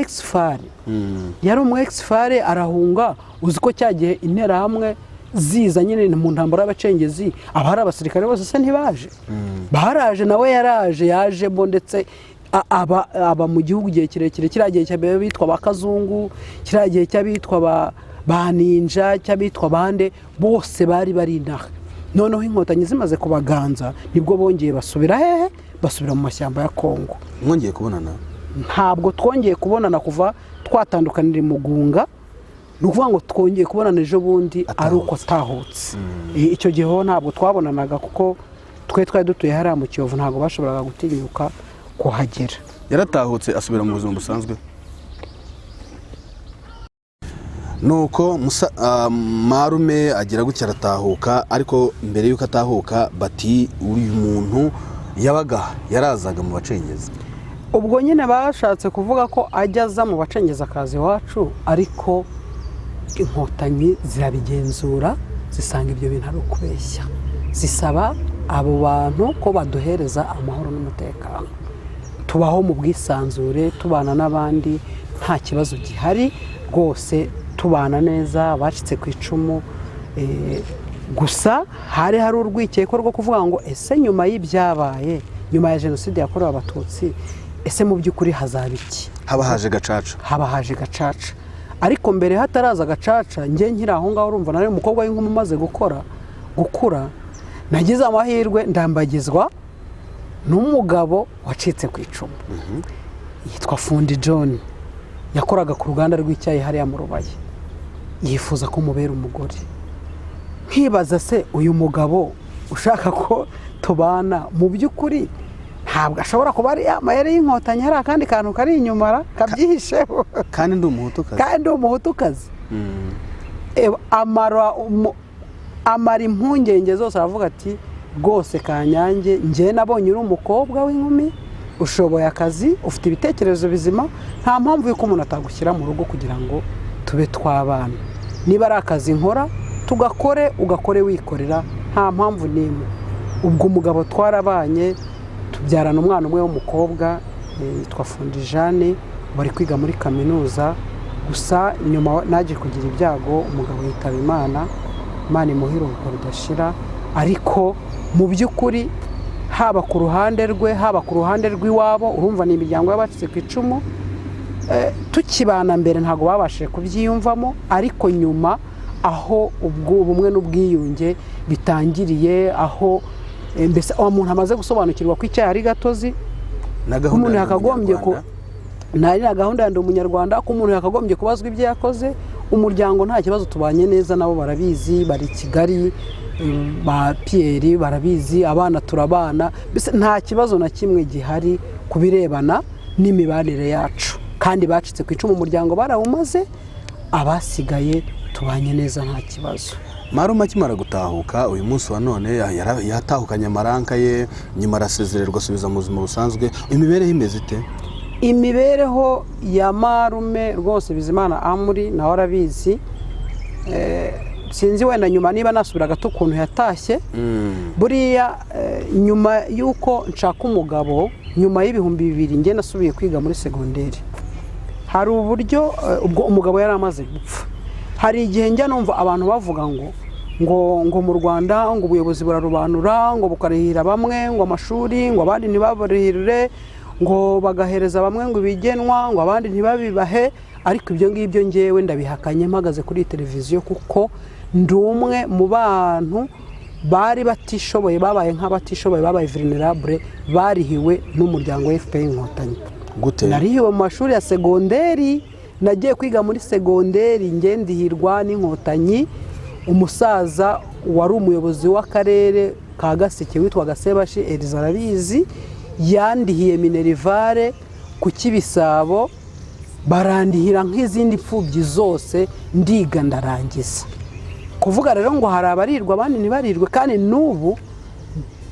ex-fare arahunga uzi ko cyagihe interahamwe ziza nyine mu ntambara y'abacengezi abari abasirikare bose se ntibaje baraje nawe yajemo ndetse aba mu gihugu gihe kirekire kiriya gihe cy'abitwa ba Kazungu kiriya gihe cy'abitwa ba Ninja cy'abitwa bande bose bari inaha noneho inkotanyi zimaze kubaganza nibwo bongeye basubira mu mashyamba ya Kongo. mwongeye kubonana? Ntabwo twongeye kubonana kuva twatandukanira Mugunga ni ukuvuga ngo twongeye kubonana ejo bundi ari uko atahutse icyo gihe ntabwo twabonanaga kuko twari dutuye hariya mu Kiyovu ntabwo bashoboraga gutinyuka kuhagera. Yaratahutse asubira mu buzima busanzwe nuko marume agira gutya aratahuka ariko mbere yuko atahuka bati uyu muntu yarazaga mu bacengezi. Ubwo nyine bashatse kuvuga ko ajyaza mu bacengeza akazi wacu ariko inkotanyi zirabigenzura zisanga ibyo bintu ari ukubeshya zisaba abo bantu ko baduhereza amahoro n'umutekano tubaho mu bwisanzure tubana n'abandi nta kibazo gihari rwose tubana neza bacitse ku icumu gusa hari urwikeko rwo kuvuga ngo ese nyuma y'ibyabaye nyuma ya Jenoside yakorewe Abatutsi ese mu by'ukuri hazaba iki? Haba haje gacaca ariko mbere hataraza gacaca njye nkiri aho ngaho urumva nari umukobwa w'inkumi umaze gukura nagize amahirwe ndambagizwa n'umugabo wacitse ku icumu yitwa Fundi John yakoraga ku ruganda rw'icyayi hariya mu Rubaye yifuza ko mubera umugore nkibaza se uyu mugabo ushaka ko tubana mu by'ukuri ntabwo ashobora kuba ari amayeri y'inkotanyi hari akandi kantu kari inyuma kabyihisheho kandi ndi umuhutukazi amara impungenge zose aravuga ati rwose Kanyange njye nabonye uri umukobwa w'inkumi ushoboye akazi ufite ibitekerezo bizima nta mpamvu y'uko umuntu atagushyira mu rugo kugira ngo tube twabana niba ari akazi nkora ugakore wikorera nta mpamvu n'imwe. Ubwo umugabo twarabanye tubyarana umwana umwe w'umukobwa yitwa Fundi Jane bari kwiga muri kaminuza gusa nyuma naje kugira ibyago umugabo yitaba Imana imuhiruko rudashira ariko mu by'ukuri haba ku ruhande rwe haba ku ruhande rw'iwabo urumva ni imiryango y'abacitse ku icumu tukibana mbere ntabwo babashije kubyiyumvamo ariko nyuma aho ubumwe n'ubwiyunge bitangiriye aho mbese umuntu amaze gusobanukirwa ko icyaha ari gatozi umuntu yakagombye nari na gahunda ya umunyarwanda ko umuntu yakagombye kubazwa ibyo yakoze umuryango nta kibazo tubanye neza nabo barabizi bari Kigali ba Pierre barabizi abana turabana mbese nta kibazo na kimwe gihari kubirebana n'imibanire yacu kandi bacitse ku icumu umuryango barawumaze abasigaye tubanye neza nta kibazo. Marume akimara gutahuka uyu munsi wa none yatahukanye amaranka ye nyuma arasezererwa asubiza mu buzima busanzwe. Imibereho imeze ite? Imibereho ya Marume rwose Bizimana Amuri nawe arabizi sinzi wenda nyuma niba nasubira gato ukuntu yatashye buriya nyuma y'uko nshaka umugabo nyuma y'ibihumbi 2000 njye nasubiye kwiga muri segonderi hari uburyo ubwo umugabo yari amaze gupfa hari igihe njya numva abantu bavuga ngo mu Rwanda ngo ubuyobozi burarubanura ngo bukarihira bamwe ngo amashuri ngo abandi ntibabarihire ngo bagahereza bamwe ngo ibigenwa ngo abandi ntibabibahe ariko ibyo ngibyo ngewe ndabihakanye mpagaze kuri televiziyo kuko ndi umwe mu bantu bari batishoboye babaye nk'abatishoboye babaye vulnerable barihiwe n'umuryango wa FPR Inkotanyi. Gute? Narihiwe mu mashuri ya segonderi nagiye kwiga muri segonderi ngendihirwa n'Inkotanyi umusaza wari umuyobozi w'akarere ka Gaseke witwaga Sebashi Elizarabizi yandihiye minerivare ku Kibisabo barandihira nk'izindi pfubyi zose ndiga ndarangiza. Kuvuga rero ngo hari abarirwa abandi ntibarirwe, kandi n'ubu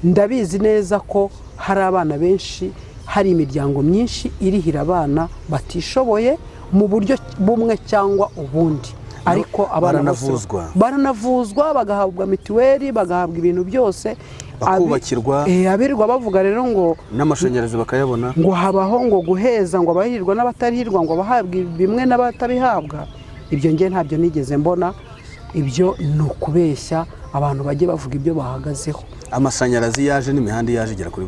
ndabizi neza ko hari abana benshi, hari imiryango myinshi irihira abana batishoboye mu buryo bumwe cyangwa ubundi, ariko abana baranavuzwa bagahabwa mituweli, bagahabwa ibintu byose, bakubakirwa, abirirwa bavuga rero ngo n'amashanyarazi bakayabona, ngo habaho ngo guheza, ngo abahirwa n'abatarihirwa, ngo abahabwa bimwe n'abatabihabwa. Ibyo nge ntabyo nigeze mbona, ibyo ni ukubeshya, abantu bajye bavuga ibyo bahagazeho. Amashanyarazi yaje n'imihanda yaje igera kuri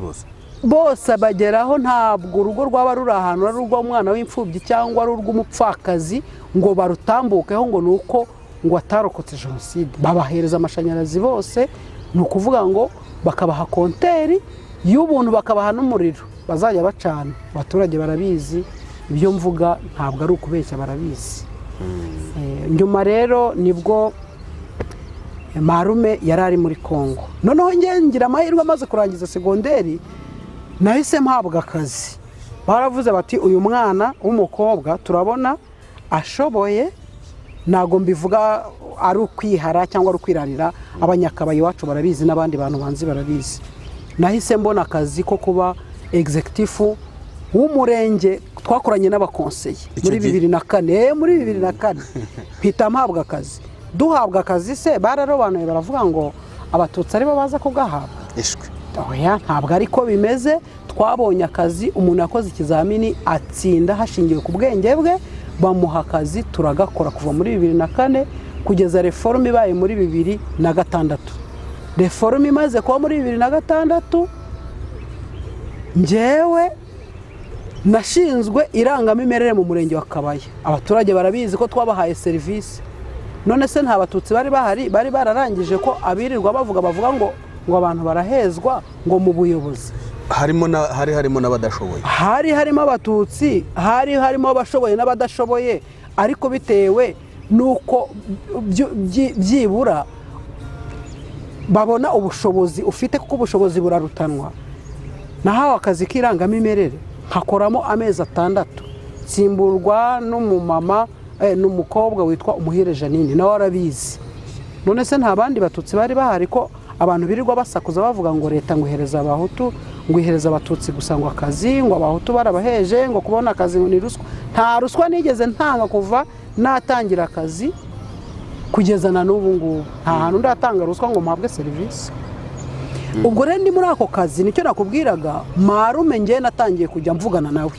bose bageraho, ntabwo urugo rwaba ruri ahantu ari urw'umwana w'imfubyi cyangwa ari urw'umupfakazi ngo barutambukeho ngo nuko ngo atarokotse Jenoside. Babahereza amashanyarazi bose, ni ukuvuga ngo bakabaha konteri y'ubuntu, bakabaha n'umuriro bazajya bacana. Abaturage barabizi ibyo mvuga, ntabwo ari ukubeshya, barabizi. Nyuma rero nibwo marume yari ari muri Kongo. Noneho ngira amahirwe amaze kurangiza segonderi, nahise mpabwa akazi. Baravuze bati uyu mwana w'umukobwa turabona ashoboye, ntago mbivuga ari ukwihara cyangwa ari ukwirarira, abanyakabaye iwacu barabizi n'abandi bantu banzi barabizi. Nahise mbona akazi ko kuba executive w'umurenge, twakoranye n'abakonseye muri 2004 mpita mpabwa akazi. Duhabwa akazi se bararobanuye baravuga ngo abatutsi aribo baza kugahabwa. Oya, ntabwo ariko bimeze. Twabonye akazi, umuntu yakoze ikizamini atsinda hashingiwe ku bwenge bwe, bamuha akazi turagakora kuva muri 2004 kugeza reforme ibaye muri 2006. Reforme imaze kuba muri 2006, njyewe nashinzwe irangamimerere mu murenge wa Kabaya. Abaturage barabizi ko twabahaye serivisi. None se nta batutsi bari bahari, bari bararangije ko abirirwa bavuga ngo abantu barahezwa ngo mu buyobozi. Hari harimo n'abadashoboye, hari harimo abatutsi, hari harimo abashoboye n'abadashoboye, ariko bitewe nuko byibura babona ubushobozi ufite, kuko ubushobozi burarutanwa. Nahawe akazi k'irangamimerere, hakoramo amezi 6, nsimburwa n'umumama n'umukobwa witwa Umuhire Janine, nawe arabizi. None se nta bandi batutsi bari bahari ko abantu birirwa basakuza bavuga ngo leta nguhereza abahutu, ngo ihereza abatutsi gusa ngo akazi, ngo abahutu barabaheje, ngo kubona akazi ni ruswa. Nta ruswa nigeze ntanga kuva natangira akazi kugeza na n'ubu ngubu. Nta hantu ndatanga ruswa ngo mpabwe serivisi. Ubwo rero ndi muri ako kazi, nicyo nakubwiraga, marume ngiye natangiye kujya mvugana nawe.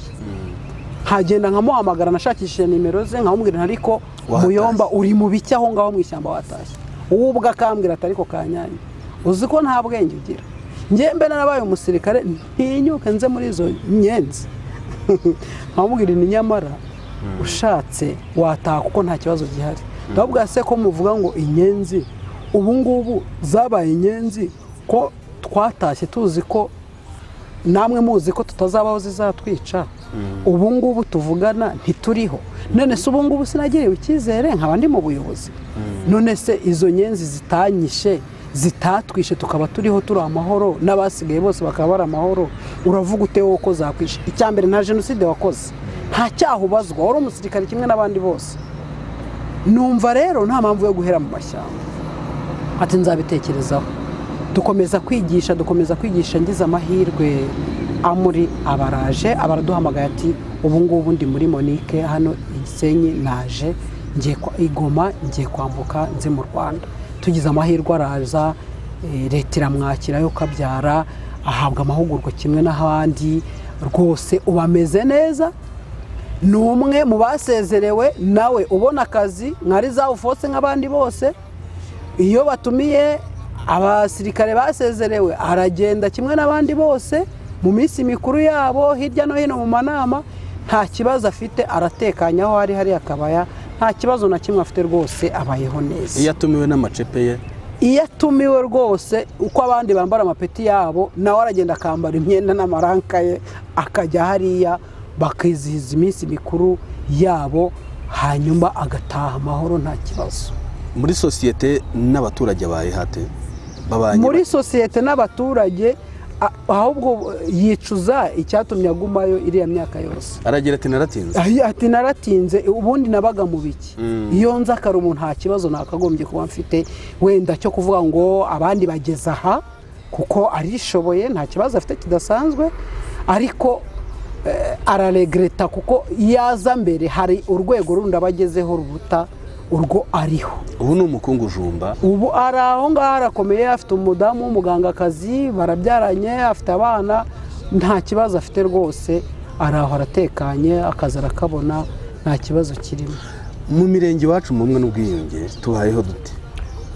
Hagenda nkamuhamagara, nashakishije nimero ze, nkamubwira ariko Muyomba uri mu biki aho ngaho mu ishyamba watashye. Ubwo akambwira ati ariko Kanyange, uzi ko nta bwenge ugira. Ngiye mbe narabaye umusirikare, ntinyuke nze muri izo nyenzi. Nkamubwira ni nyamara ushatse wataha kuko nta kibazo gihari. Ndabwo se ko muvuga ngo inyenzi, ubu ngubu zabaye inyenzi ko twatashye tuzi ko namwe muzi ko tutazabaho zizatwica. Ubu ngubu tuvugana ntituriho. None se ubu ngubu sinagiriwe icyizere nkaba ndi mu buyobozi. None se izo nyenzi zitanyishe, zitatwishe, tukaba turiho turi amahoro, n'abasigaye bose bakaba bari amahoro, uravuga ute wowe ko zakwishe? Icyambere nta Jenoside wakoze, nta cyaha ubazwa, wari umusirikare kimwe n'abandi bose. Numva rero nta mpamvu yo guhera mu mashyamba. Ati nzabitekerezaho. Dukomeza kwigisha ngize amahirwe amuri abaraje, abaraduhamagaye ati ubu ngubu ndi muri Monique hano Gisenyi, naje ngiye Igoma, ngiye kwambuka nze mu Rwanda. Tugize amahirwe araza, leta iramwakira yo kabyara, ahabwa amahugurwa kimwe n'ahandi, rwose ubameze neza. Numwe mu basezerewe, nawe ubona akazi nkari za ufose nk'abandi bose. Iyo batumiye abasirikare basezerewe, aragenda kimwe n'abandi bose mu minsi mikuru yabo hirya no hino mu manama. Nta kibazo afite, aratekanya aho hari Akabaya, nta kibazo na kimwe afite, rwose abayeho neza. Iyo atumiwe n'amacepe ye, iyo atumiwe rwose uko abandi bambara amapeti yabo, nawe aragenda akambara imyenda n'amaranka ye, akajya hariya bakizihiza iminsi mikuru yabo, hanyuma agataha amahoro nta kibazo. Muri sosiyete n'abaturage baye hate? Muri sosiyete n'abaturage ahubwo yicuza icyatumye agumayo iriya myaka yose. aragira ati naratinze, ati naratinze, ubundi nabaga mu biki, iyo nza akarumu nta kibazo nakagombye kuba mfite wenda cyo kuvuga ngo abandi bageze aha, kuko arishoboye nta kibazo afite kidasanzwe, ariko araregreta kuko yaza mbere hari urwego rundi abagezeho rubuta urwo ariho. ubu ni umukungujumba, ubu ari aho ngaho arakomeye, afite umudamu w'umugangakazi, barabyaranye, afite abana, nta kibazo afite rwose, ari aho aratekanye, akazi arakabona, nta kibazo kirimo. mu mirenge iwacu mu bumwe n'ubwiyunge tuhayeho dute?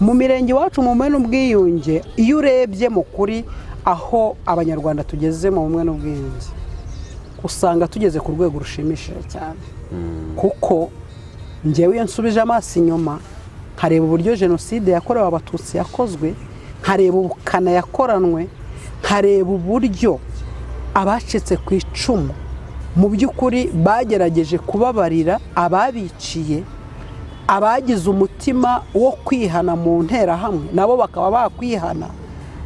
mu mirenge iwacu mu bumwe n'ubwiyunge, iyo urebye mu kuri aho abanyarwanda tugeze mu bumwe n'ubwiyunge, usanga tugeze ku rwego rushimishije cyane. kuko njyewe iyo nsubije amaso inyuma nkareba uburyo jenoside yakorewe abatutsi yakozwe, nkareba ubukana yakoranwe, nkareba uburyo abacitse ku icumu mu by'ukuri bagerageje kubabarira ababiciye, abagize umutima wo kwihana mu nterahamwe nabo bakaba bakwihana,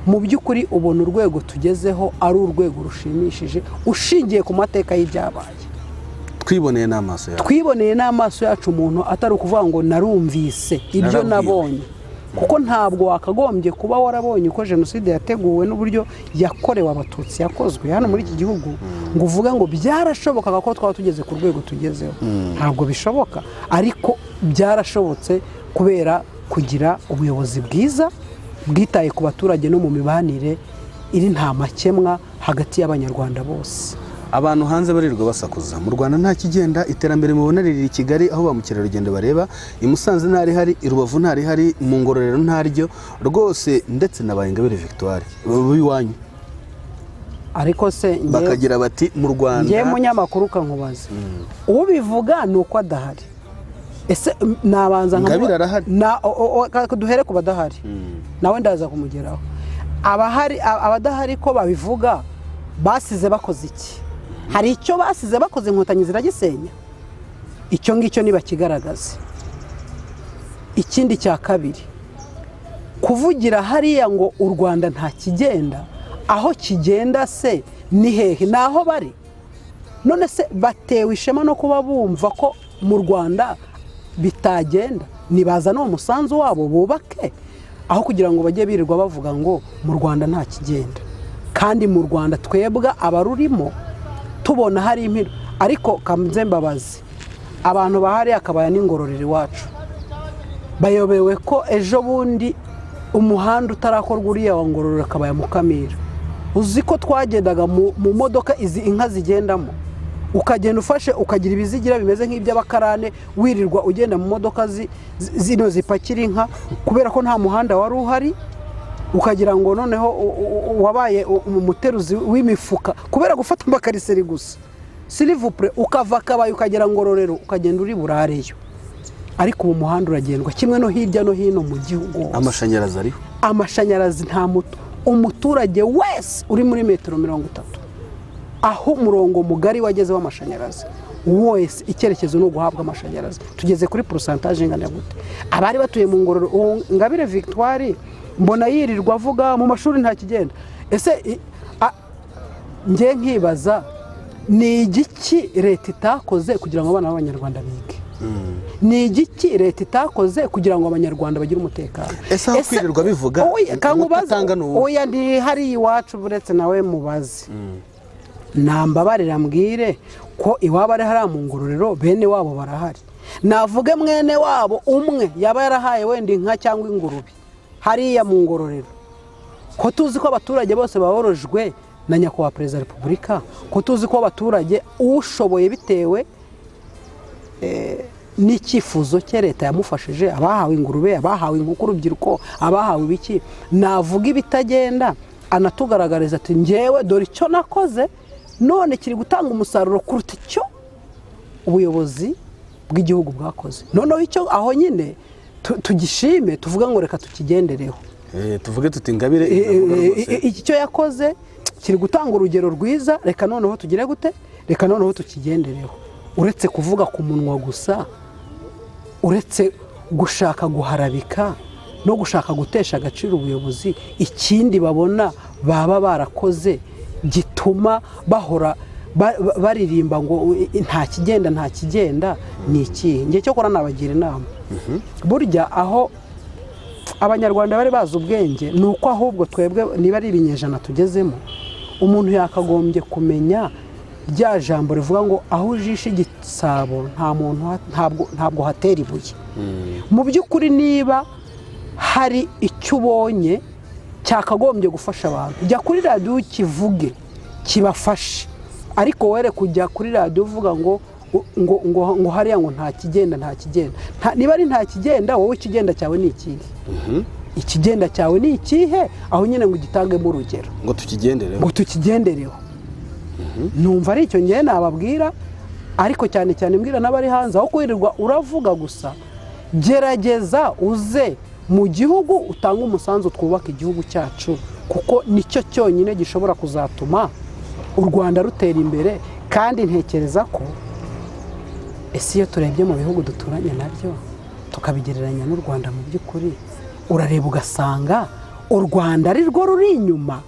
mu by'ukuri ubona urwego tugezeho ari urwego rushimishije ushingiye ku mateka y'ibyabaye. twiboneye n'amaso yacu, twiboneye n'amaso yacu, umuntu atari ukuvuga ngo narumvise ibyo nabonye, kuko ntabwo wakagombye kuba warabonye uko jenoside yateguwe n'uburyo yakorewe abatutsi yakozwe hano muri iki gihugu ngo uvuge ngo byarashobokaga ko twaba tugeze ku rwego tugezeho. ntabwo bishoboka, ariko byarashobotse kubera kugira ubuyobozi bwiza bwitaye ku baturage no mu mibanire iri nta makemwa hagati y'abanyarwanda bose. abantu hanze barirwa basakuza, mu Rwanda nta kigenda, iterambere mubona riri i Kigali aho ba mukerarugendo bareba, i Musanze ntari hari, i Rubavu ntari hari, mu Ngororero ntaryo rwose, ndetse na Ingabire Victoire b'iwanyu ariko se bakagira bati mu Rwanda. ngiye munyamakuru kankubaza, ubivuga ni uko adahari. ese nabanza Ingabire arahari, duhere ku badahari, nawe ndaza kumugeraho. abadahari ko babivuga basize bakoze iki? hari icyo basize bakoze Inkotanyi ziragisenya? icyo ngicyo nibakigaragaze. ikindi cya kabiri, kuvugira hariya ngo u Rwanda nta kigenda, aho kigenda se ni hehe? naho bari none se batewe ishema no kuba bumva ko mu Rwanda bitagenda, nibaza no umusanzu wabo bubake, aho kugira ngo bajye birirwa bavuga ngo mu Rwanda nta kigenda. kandi mu Rwanda twebwa abarurimo tubona hari impiro. ariko kamze mbabazi, abantu bahari akabaya n'Ingororero iwacu bayobewe ko ejo bundi umuhanda utarakorwa uriya wa Ngororero akabaya Mukamira, uzi ko twagendaga mu modoka izi inka zigendamo, ukagenda ufashe ukagira ibizigira bimeze nk'iby'abakarane, wirirwa ugenda mu modoka zino zipakira inka, kubera ko nta muhanda wari uhari, ukagira ngo noneho wabaye umuteruzi w'imifuka kubera gufata amakariseri gusa. Silivupure ukava akabaye ukagera Ngororero ukagenda uri burareyo, ariko ubu muhanda uragendwa kimwe no hirya no hino mu gihugu. amashanyarazi ariho, amashanyarazi nta umuturage wese uri muri metero 30 aho umurongo mugari wagezeho amashanyarazi wese, icyerekezo no guhabwa amashanyarazi. tugeze kuri pourcentage ingana gute? abari batuye mu Ngororero, Ingabire Victoire mbona yirirwa avuga mu mashuri nta kigenda. ese ngiye nkibaza, ni igiki leta itakoze kugira ngo abana b'abanyarwanda bige? ni igiki leta itakoze kugira ngo abanyarwanda bagire umutekano? ese aho kwirirwa bivuga oya ndi hari iwacu buretse nawe mubazi. nambabarira mbwire ko iwabo ari hariya mu Ngororero bene wabo barahari, navuge mwene wabo umwe yaba yarahaye wenda inka cyangwa ingurube hariya mu Ngororero, ko tuzi ko abaturage bose baborojwe na nyakubahwa Perezida wa Repubulika, ko tuzi ko abaturage ushoboye bitewe n'icyifuzo cye leta yamufashije, abahawe ingurube, abahawe inkoko, urubyiruko, abahawe ibiki, navuga ibitagenda anatugaragariza ati njyewe dore icyo nakoze none kiri gutanga umusaruro kuruta icyo ubuyobozi bw'igihugu bwakoze. noneho icyo aho nyine tugishime, tuvuga ngo reka tukigendereho, tuvuge tuti Ingabire icyo yakoze kiri gutanga urugero rwiza, reka noneho tugire gute, reka noneho tukigendereho. uretse kuvuga ku munwa gusa, uretse gushaka guharabika, no gushaka gutesha agaciro ubuyobozi, ikindi babona baba barakoze gituma bahora baririmba ngo nta kigenda ni ikihe. Ngiye cyo kora nabagira inama. Burya aho abanyarwanda bari bazi ubwenge ni uko ahubwo twebwe niba ari ibinyejana tugezemo, umuntu yakagombye kumenya rya jambo rivuga ngo aho ujishe igisabo ntabwo hatera ibuye. Mu by'ukuri niba hari icyo ubonye cyakagombye gufasha abantu, jya kuri radiyo kivuge kibafashe, ariko were kujya kuri radiyo uvuga ngo hariya ngo nta kigenda. Niba ari nta kigenda, wowe ikigenda cyawe ni ikihe? Ikigenda cyawe ni ikihe? Aho nyine ngo ugitangemo urugero ngo tukigendereho. Numva ari icyo ngiye nababwira, ariko cyane cyane mbwira n'abari hanze, aho kwirirwa uravuga gusa, gerageza uze mu gihugu utanga umusanzu twubaka igihugu cyacu, kuko nicyo cyonyine gishobora kuzatuma u Rwanda rutera imbere. Kandi ntekereza ko ese iyo turebye mu bihugu duturanye nabyo tukabigereranya n'u Rwanda, mu by'ukuri urareba ugasanga u Rwanda ari rwo ruri inyuma.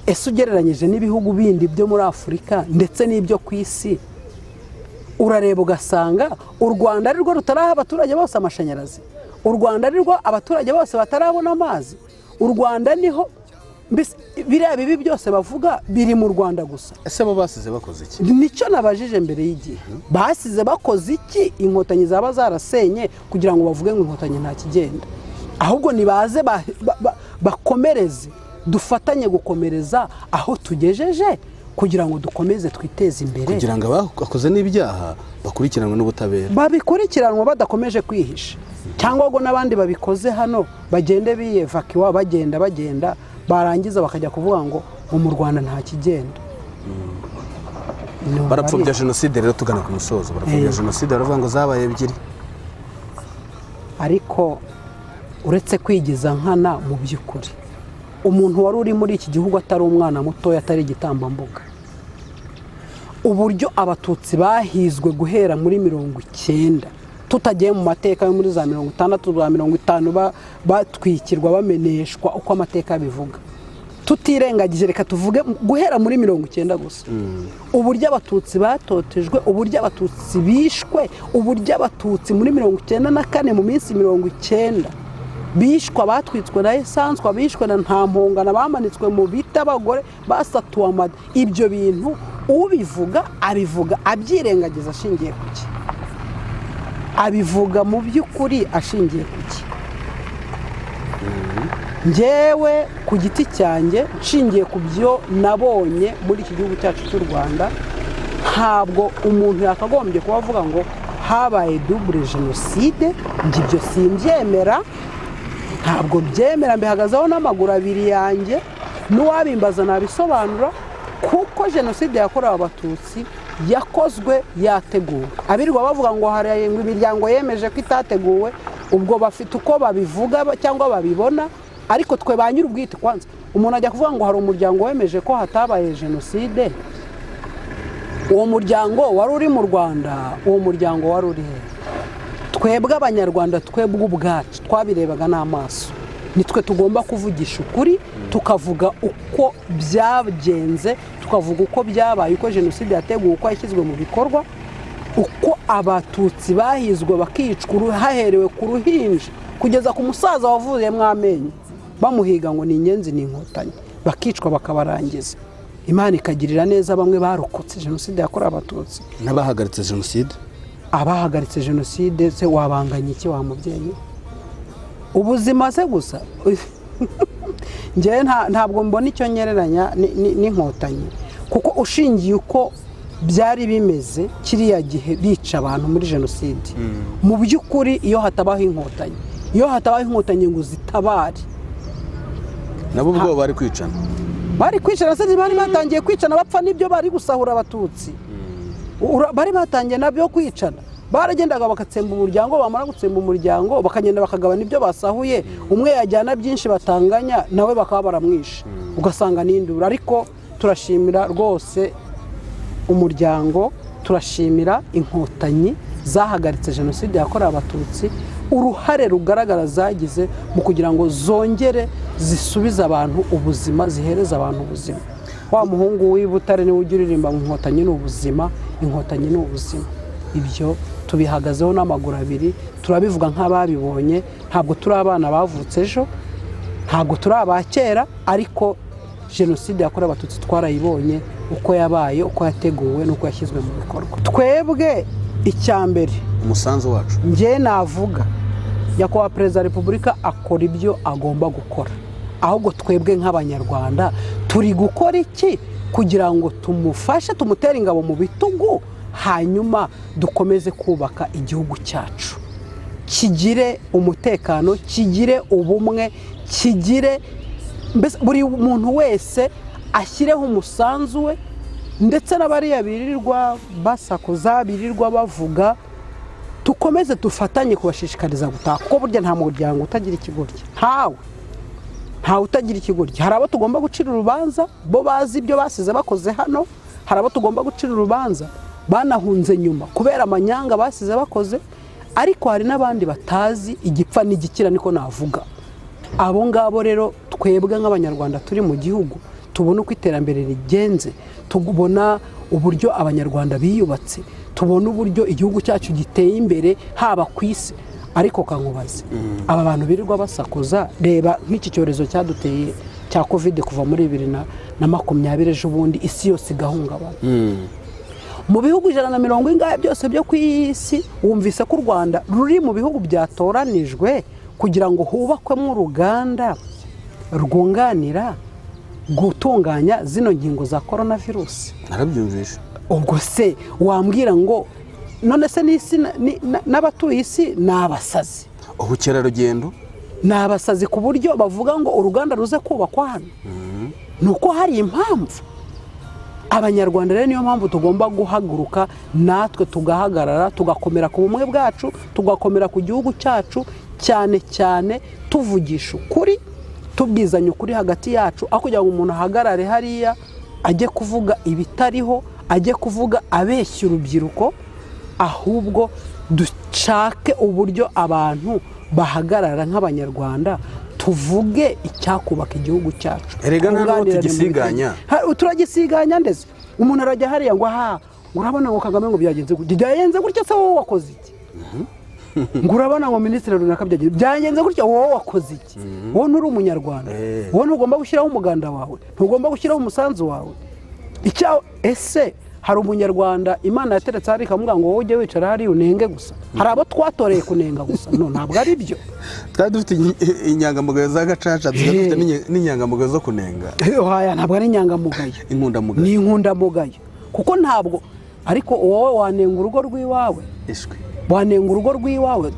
Ese ugereranyije n'ibihugu bindi byo muri Afurika ndetse n'ibyo ku isi, urareba ugasanga u Rwanda ari rwo rutaraha abaturage bose amashanyarazi, u Rwanda ari rwo abaturage bose batarabona amazi, u Rwanda niho biriya bibi byose bavuga biri mu Rwanda gusa. Ese bo basize bakoze iki? Nicyo nabajije mbere y'igihe, basize bakoze iki Inkotanyi zaba zarasenye kugira ngo bavuge ngo Inkotanyi nta kigenda? Ahubwo nibaze bakomereze, dufatanye gukomereza aho tugejeje kugira ngo dukomeze twiteze imbere, kugira ngo abakoze n'ibyaha bakurikiranwe n'ubutabera, babikurikiranwa badakomeje kwihisha, cyangwa ngo n'abandi babikoze hano bagende biyevakiwa bagenda barangiza bakajya kuvuga ngo mu Rwanda nta kigenda. Barapfobya Jenoside. Rero tugana ku musozo, barapfobya Jenoside, baravuga ngo zabaye ebyiri. Ariko uretse kwigiza nkana, mu by'ukuri umuntu wari uri muri iki gihugu atari umwana mutoya, atari igitambambuga, uburyo Abatutsi bahizwe guhera muri 90, tutagiye mu mateka yo muri za 60 za 50 batwikirwa bameneshwa uko amateka bivuga, tutirengagije reka tuvuge guhera muri 90 gusa. Uburyo Abatutsi batotejwe, uburyo Abatutsi bishwe, uburyo Abatutsi muri 94 mu minsi 90 bishwa, batwitswe na esanswa, bishwe na nta mpongana, bamanitswe mu biti, abagore basatuwe amada. Ibyo bintu ubivuga abivuga abyirengagiza ashingiye ku ki? Abivuga mu by'ukuri ashingiye ku ki? Njyewe ku giti cyanjye nshingiye ku byo nabonye muri iki gihugu cyacu cy'u Rwanda, ntabwo umuntu yakagombye kuba avuga ngo habaye double Jenoside. Ibyo simbyemera, ntabwo byemera, mbihagazeho n'amaguru abiri yanjye, n'uwabimbaza nabisobanura, kuko Jenoside yakorewe Abatutsi yakozwe yateguwe. Abirirwa bavuga ngo hari imiryango yemeje ko itateguwe, ubwo bafite uko babivuga cyangwa babibona, ariko twe ba nyir'ubwite kwanza, umuntu ajya kuvuga ngo hari umuryango wemeje ko hatabaye Jenoside. Uwo muryango wari uri mu Rwanda, uwo muryango wari uri he? Twebwe Abanyarwanda, twebwe ubwacu twabirebaga n'amaso, nitwe tugomba kuvugisha ukuri, tukavuga uko byagenze, tukavuga uko byabaye, uko Jenoside yateguwe, uko yashyizwe mu bikorwa, uko Abatutsi bahizwe bakicwa haherewe ku ruhinja kugeza ku musaza wavuyemo amenyo, bamuhiga ngo ni inyenzi ni Inkotanyi, bakicwa bakabarangiza. Imana ikagirira neza bamwe barokotse Jenoside yakorewe Abatutsi. N'abahagaritse Jenoside? Abahagaritse Jenoside se wabanganya iki wa mubyeyi? Ubuzima se gusa? Njyewe ntabwo mbona icyo nyereranya n'Inkotanyi, kuko ushingiye uko byari bimeze kiriya gihe bica abantu muri Jenoside, mu by'ukuri iyo hatabaho Inkotanyi ngo zitabare, nabo ubwo bari kwicana, se bari batangiye kwicana, bapfa n'ibyo bari gusahura Abatutsi, bari batangiye nabyo kwicana. Baragendaga bakatsemba umuryango, bamara gutsemba umuryango bakagenda bakagabana ibyo basahuye, umwe yajyana byinshi batanganya, nawe bakaba baramwisha, ugasanga n'indura. Ariko turashimira rwose umuryango, turashimira Inkotanyi zahagaritse Jenoside yakorewe Abatutsi, uruhare rugaragara zagize mu kugira ngo zongere zisubize abantu ubuzima, zihereza abantu ubuzima. Wa muhungu w'Ibutare niwe ujya uririmba ngo Inkotanyi ni ubuzima, Inkotanyi ni ubuzima. Ibyo tubihagazeho n'amaguru abiri, turabivuga nk'ababibonye, ntabwo turi abana bavutse ejo, ntabwo turi abakera, ariko Jenoside yakorewe Abatutsi twarayibonye uko yabaye, uko yateguwe n'uko yashyizwe mu bikorwa. Twebwe icyambere umusanzu wacu njye navuga nyakubahwa Perezida wa Repubulika akora ibyo agomba gukora, ahubwo twebwe nk'abanyarwanda turi gukora iki kugira ngo tumufashe, tumutere ingabo mu bitugu, hanyuma dukomeze kubaka igihugu cyacu, kigire umutekano, kigire ubumwe, kigire buri muntu wese ashyireho umusanzu we, ndetse n'abariya birirwa basakuza, birirwa bavuga, tukomeze dufatanye kubashishikariza gutaha, kuko burya nta muryango utagira ikigoryi, ntawe utagira ikigoryi. Hari abo tugomba gucira urubanza, bo bazi ibyo basize bakoze hano, hari abo tugomba gucira urubanza banahunze nyuma kubera amanyanga basize bakoze, ariko hari n'abandi batazi igipfa n'igikira, niko navuga. Abo ngabo rero twebwe nk'abanyarwanda turi mu gihugu tubona uko iterambere rigenze, tubona uburyo abanyarwanda biyubatse, tubona uburyo igihugu cyacu giteye imbere haba ku isi. Ariko kankubaze, aba bantu birirwa basakuza, reba nk'iki cyorezo cyaduteye cya Covid kuva muri 2020 ejo bundi isi yose igahungabana. Mu bihugu 140 byose byo ku isi, wumvise ko u Rwanda ruri mu bihugu byatoranijwe kugira ngo hubakwemo uruganda rwunganira gutunganya zino nkingo za coronavirus. narabyumvisha. Ubwo se wambwira ngo none se n'isi n'abatuye isi n'abasazi, ubukerarugendo n'abasazi ku buryo bavuga ngo uruganda ruze kubakwa hano? Nuko hari impamvu. Abanyarwanda rero niyo mpamvu tugomba guhaguruka, natwe tugahagarara, tugakomera ku bumwe bwacu, tugakomera ku gihugu cyacu, cyane cyane tuvugisha ukuri, tubwizanya ukuri hagati yacu, aho kugira ngo umuntu ahagarare hariya ajye kuvuga ibitariho, ajye kuvuga abeshya urubyiruko, ahubwo dushake uburyo abantu bahagarara nk'abanyarwanda, tuvuge icyakubaka igihugu cyacu. Erega ntabwo tugisiganya, turagisiganya ndetse umuntu arajya hariya ngo urabona ngo Kagame ngo byagenze gutya, se wowe wakoze iki? ngo urabona ngo minisitiri runaka byagenze gutya, wowe wakoze iki? wowe nturi umunyarwanda, wowe ntugomba gushyiraho umuganda wawe, ntugomba gushyiraho umusanzu wawe. Ese hari umunyarwanda Imana yateretse hari ikamuga ngo wowe ujye wicara hari unenge gusa? Hari abo twatoreye kunenga gusa? No, ntabwo ari byo. twari dufite inyangamugayo za gacaca, dufite n'inyangamugayo zo kunenga. Oya, ntabwo ari inyangamugayo, ni inkundamugayo. Kuko ntabwo, ariko wowe wanenga urugo rw'iwawe, wanenga urugo rw'iwawe,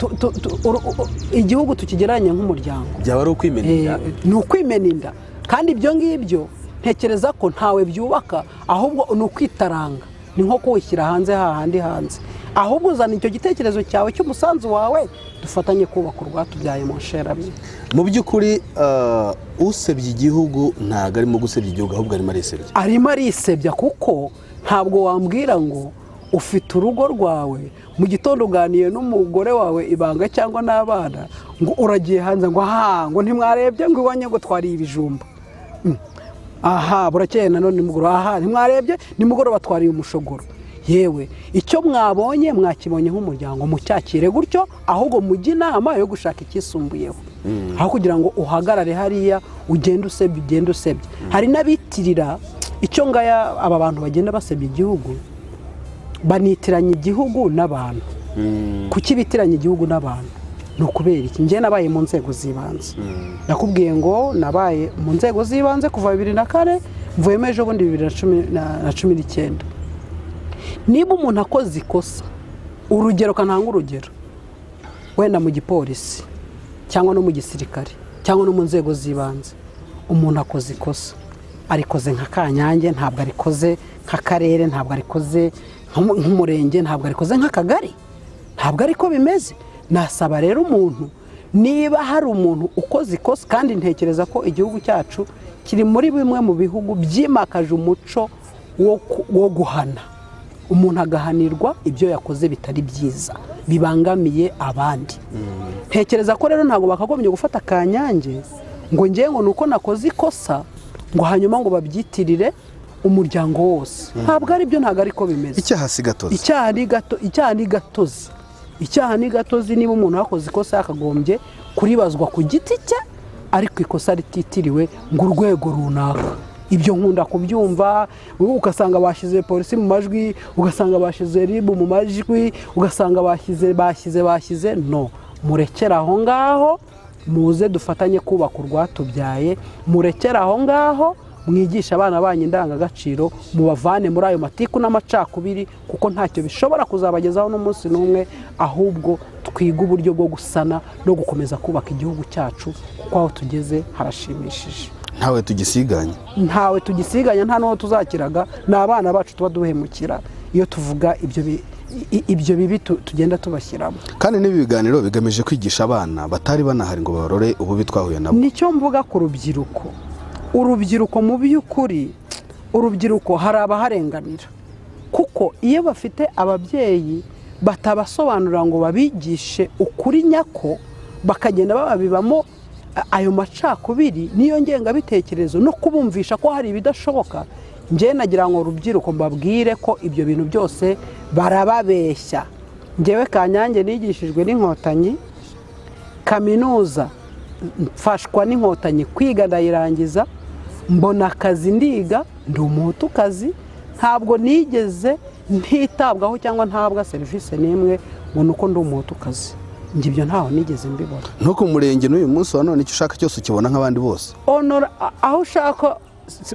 igihugu tukigeranye nk'umuryango, byaba ari ukwimena inda. Ni ukwimena inda, kandi ibyo ngibyo ntekereza ko ntawe byubaka, ahubwo ni ukwitaranga, ni nko kuwishyira hanze hahandi hanze. Ahubwo uzana icyo gitekerezo cyawe cy'umusanzu wawe, dufatanye kubaka urwatubyaye mu nsherabye. Mu by'ukuri usebye igihugu ntabwo arimo gusebya igihugu, ahubwo arimo arisebya. Arimo arisebya, kuko ntabwo wambwira ngo ufite urugo rwawe, mu gitondo uganiye n'umugore wawe ibanga cyangwa n'abana, ngo uragiye hanze ngo ntimwarebye ngo iwanye ngo twariye ibijumba. Burakeye nanone nimugoroba, ntimwarebye nimugoroba twariye umushogoro. Yewe icyo mwabonye mwakibonye nk'umuryango, mucyakire gutyo, ahubwo mujye inama yo gushaka ikisumbuyeho, aho kugira ngo uhagarare hariya ugende usebye. Hari n'abitirira icyo ngaya, aba bantu bagenda basebya igihugu, banitiranya igihugu n'abantu. Kuki bitiranya igihugu n'abantu? Ni ukubera iki? Njye nabaye mu nzego z'ibanze, nakubwiye ngo nabaye mu nzego z'ibanze kuva 2004, mvuyemo ejo bundi 2019. Niba umuntu akoze ikosa, urugero kananga urugero, wenda mu gipolisi cyangwa no mu gisirikare cyangwa no mu nzego z'ibanze, umuntu akoze ikosa, arikoze nka Kanyange, ntabwo arikoze nk'akarere, ntabwo arikoze nk'umurenge, ntabwo arikoze nk'akagari, ntabwo ariko bimeze. Nasaba rero umuntu, niba hari umuntu ukoze ikosa, kandi ntekereza ko igihugu cyacu kiri muri bimwe mu bihugu byimakaje umuco wo guhana, umuntu agahanirwa ibyo yakoze bitari byiza bibangamiye abandi. Ntekereza ko rero ntabwo bakagombye gufata Kanyange ngo ngiye ngo nuko nakoze ikosa ngo hanyuma ngo babyitirire umuryango wose. Ntabwo ari byo, ntabwo ariko bimeze. icyaha si gatozi. Icyaha ni gatozi. Niba umuntu yakoze ikosa yakagombye kuribazwa ku giti cye, ariko ikosa rititiriwe ngo urwego runaka. Ibyo nkunda kubyumva, ugasanga bashyize polisi mu majwi, ugasanga bashize ribu mu majwi, ugasanga bashyize no. Murekere aho ngaho, muze dufatanye kubaka urwatubyaye, murekere aho ngaho, mwigisha abana banyu indangagaciro, mubavane muri ayo matiku n'amacakubiri, kuko ntacyo bishobora kuzabagezaho n'umunsi n'umwe, ahubwo twiga uburyo bwo gusana no gukomeza kubaka igihugu cyacu, kuko aho tugeze harashimishije. Ntawe tugisiganya, nta n'uwo tuzakiraga, ni abana bacu tuba duhemukira iyo tuvuga ibyo bibi tugenda tubashyiramo. Kandi n'ibi biganiro bigamije kwigisha abana batari banahari ngo barore ububi twahuye nabo. Nicyo mvuga ku rubyiruko. Urubyiruko mu by'ukuri, urubyiruko hari abaharenganira, kuko iyo bafite ababyeyi batabasobanurira ngo babigishe ukuri nyako, bakagenda babibamo ayo macakubiri n'iyo ngengabitekerezo no kubumvisha ko hari ibidashoboka, njye nagira ngo urubyiruko mbabwire ko ibyo bintu byose barababeshya. Njyewe Kanyange nigishijwe n'Inkotanyi, kaminuza mfashwa n'Inkotanyi kwiga ndayirangiza, mbona akazi ndiga, ndi umuhutukazi, ntabwo nigeze ntitabwaho cyangwa ntabwa serivisi n'imwe ngo nuko ndi umuhutukazi. Njye ibyo ntaho nigeze mbibona. Ntuko umurenge n'uyu munsi wa none icyo ushaka cyose ukibona nk'abandi bose. Aho ushaka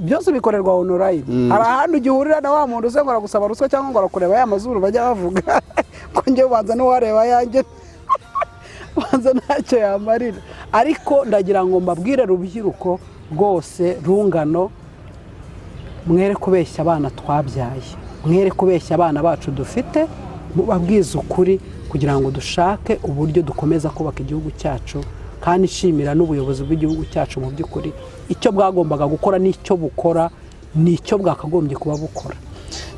byose bikorerwa online. Hari ahandi ugihurira na wa muntu uzengora gusaba ruswa cyangwa ngo arakureba ya mazuru bajya bavuga ko njye ubanza n'uwareba yanjye banza ntacyo yamarira. Ariko ndagira ngo mbabwire rubyiruko rwose rungano, mwere kubeshya abana twabyaye, mwere kubeshya abana bacu dufite, mubabwize ukuri kugira ngo dushake uburyo dukomeza kubaka igihugu cyacu. Kandi nshimira n'ubuyobozi bw'igihugu cyacu, mu by'ukuri icyo bwagombaga gukora n'icyo bukora n'icyo bwakagombye kuba bukora.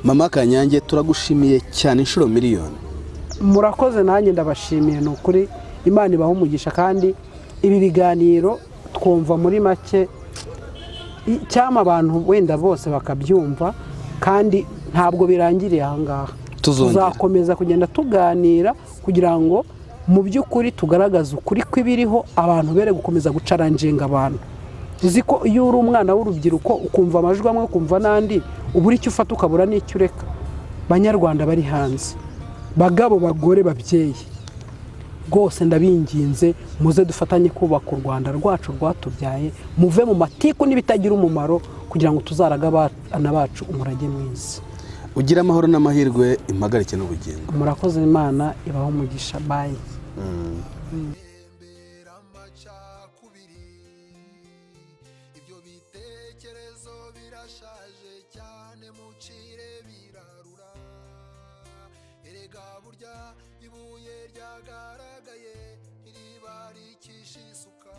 Mme Kanyange, turagushimiye cyane inshuro miliyoni. Murakoze, nanjye ndabashimiye, ni ukuri. Imana ibahe umugisha, kandi ibi biganiro twumva muri make cyama abantu wenda bose bakabyumva, kandi ntabwo birangiriye aha ngaha. Tuzakomeza kugenda tuganira kugira ngo mu by'ukuri tugaragaze ukuri kw'ibiriho, abantu bere gukomeza gucaranjinga abantu. Uzi ko iyo uri umwana w'urubyiruko ukumva amajwi amwe ukumva n'andi, ubura icyo ufata ukabura n'icyo ureka. Banyarwanda bari hanze, bagabo, bagore, babyeyi, rwose ndabinginze muze dufatanye kubaka u Rwanda rwacu rwatubyaye, muve mu matiku n'ibitagira umumaro, kugira ngo tuzaraga abana bacu umurage mwiza. Ugira amahoro n'amahirwe, impagarike n'ubugingo. Murakoze, Imana ibaho umugisha. Bye. Ibyo bitekerezo birashaje cyane, mucire birarura. Erega burya ibuye ryagaragaye iriba rikisha isuka.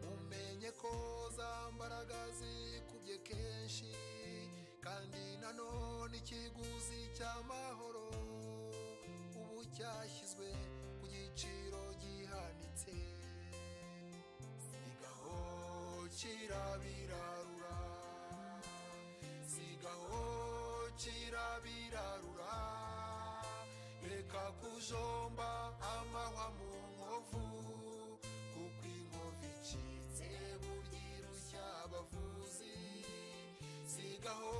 Mumenye ko za mbaraga zikubye kenshi, kandi nanone ikiguzi cy'amahoro ubu cyashyizwe ku giciro gihanitse. Sigaho kirabirarura, sigaho kirabirarura, reka kujomba amahwa mu nkovu, kuko inkovu icitse burya irushya abavuzi. Sigaho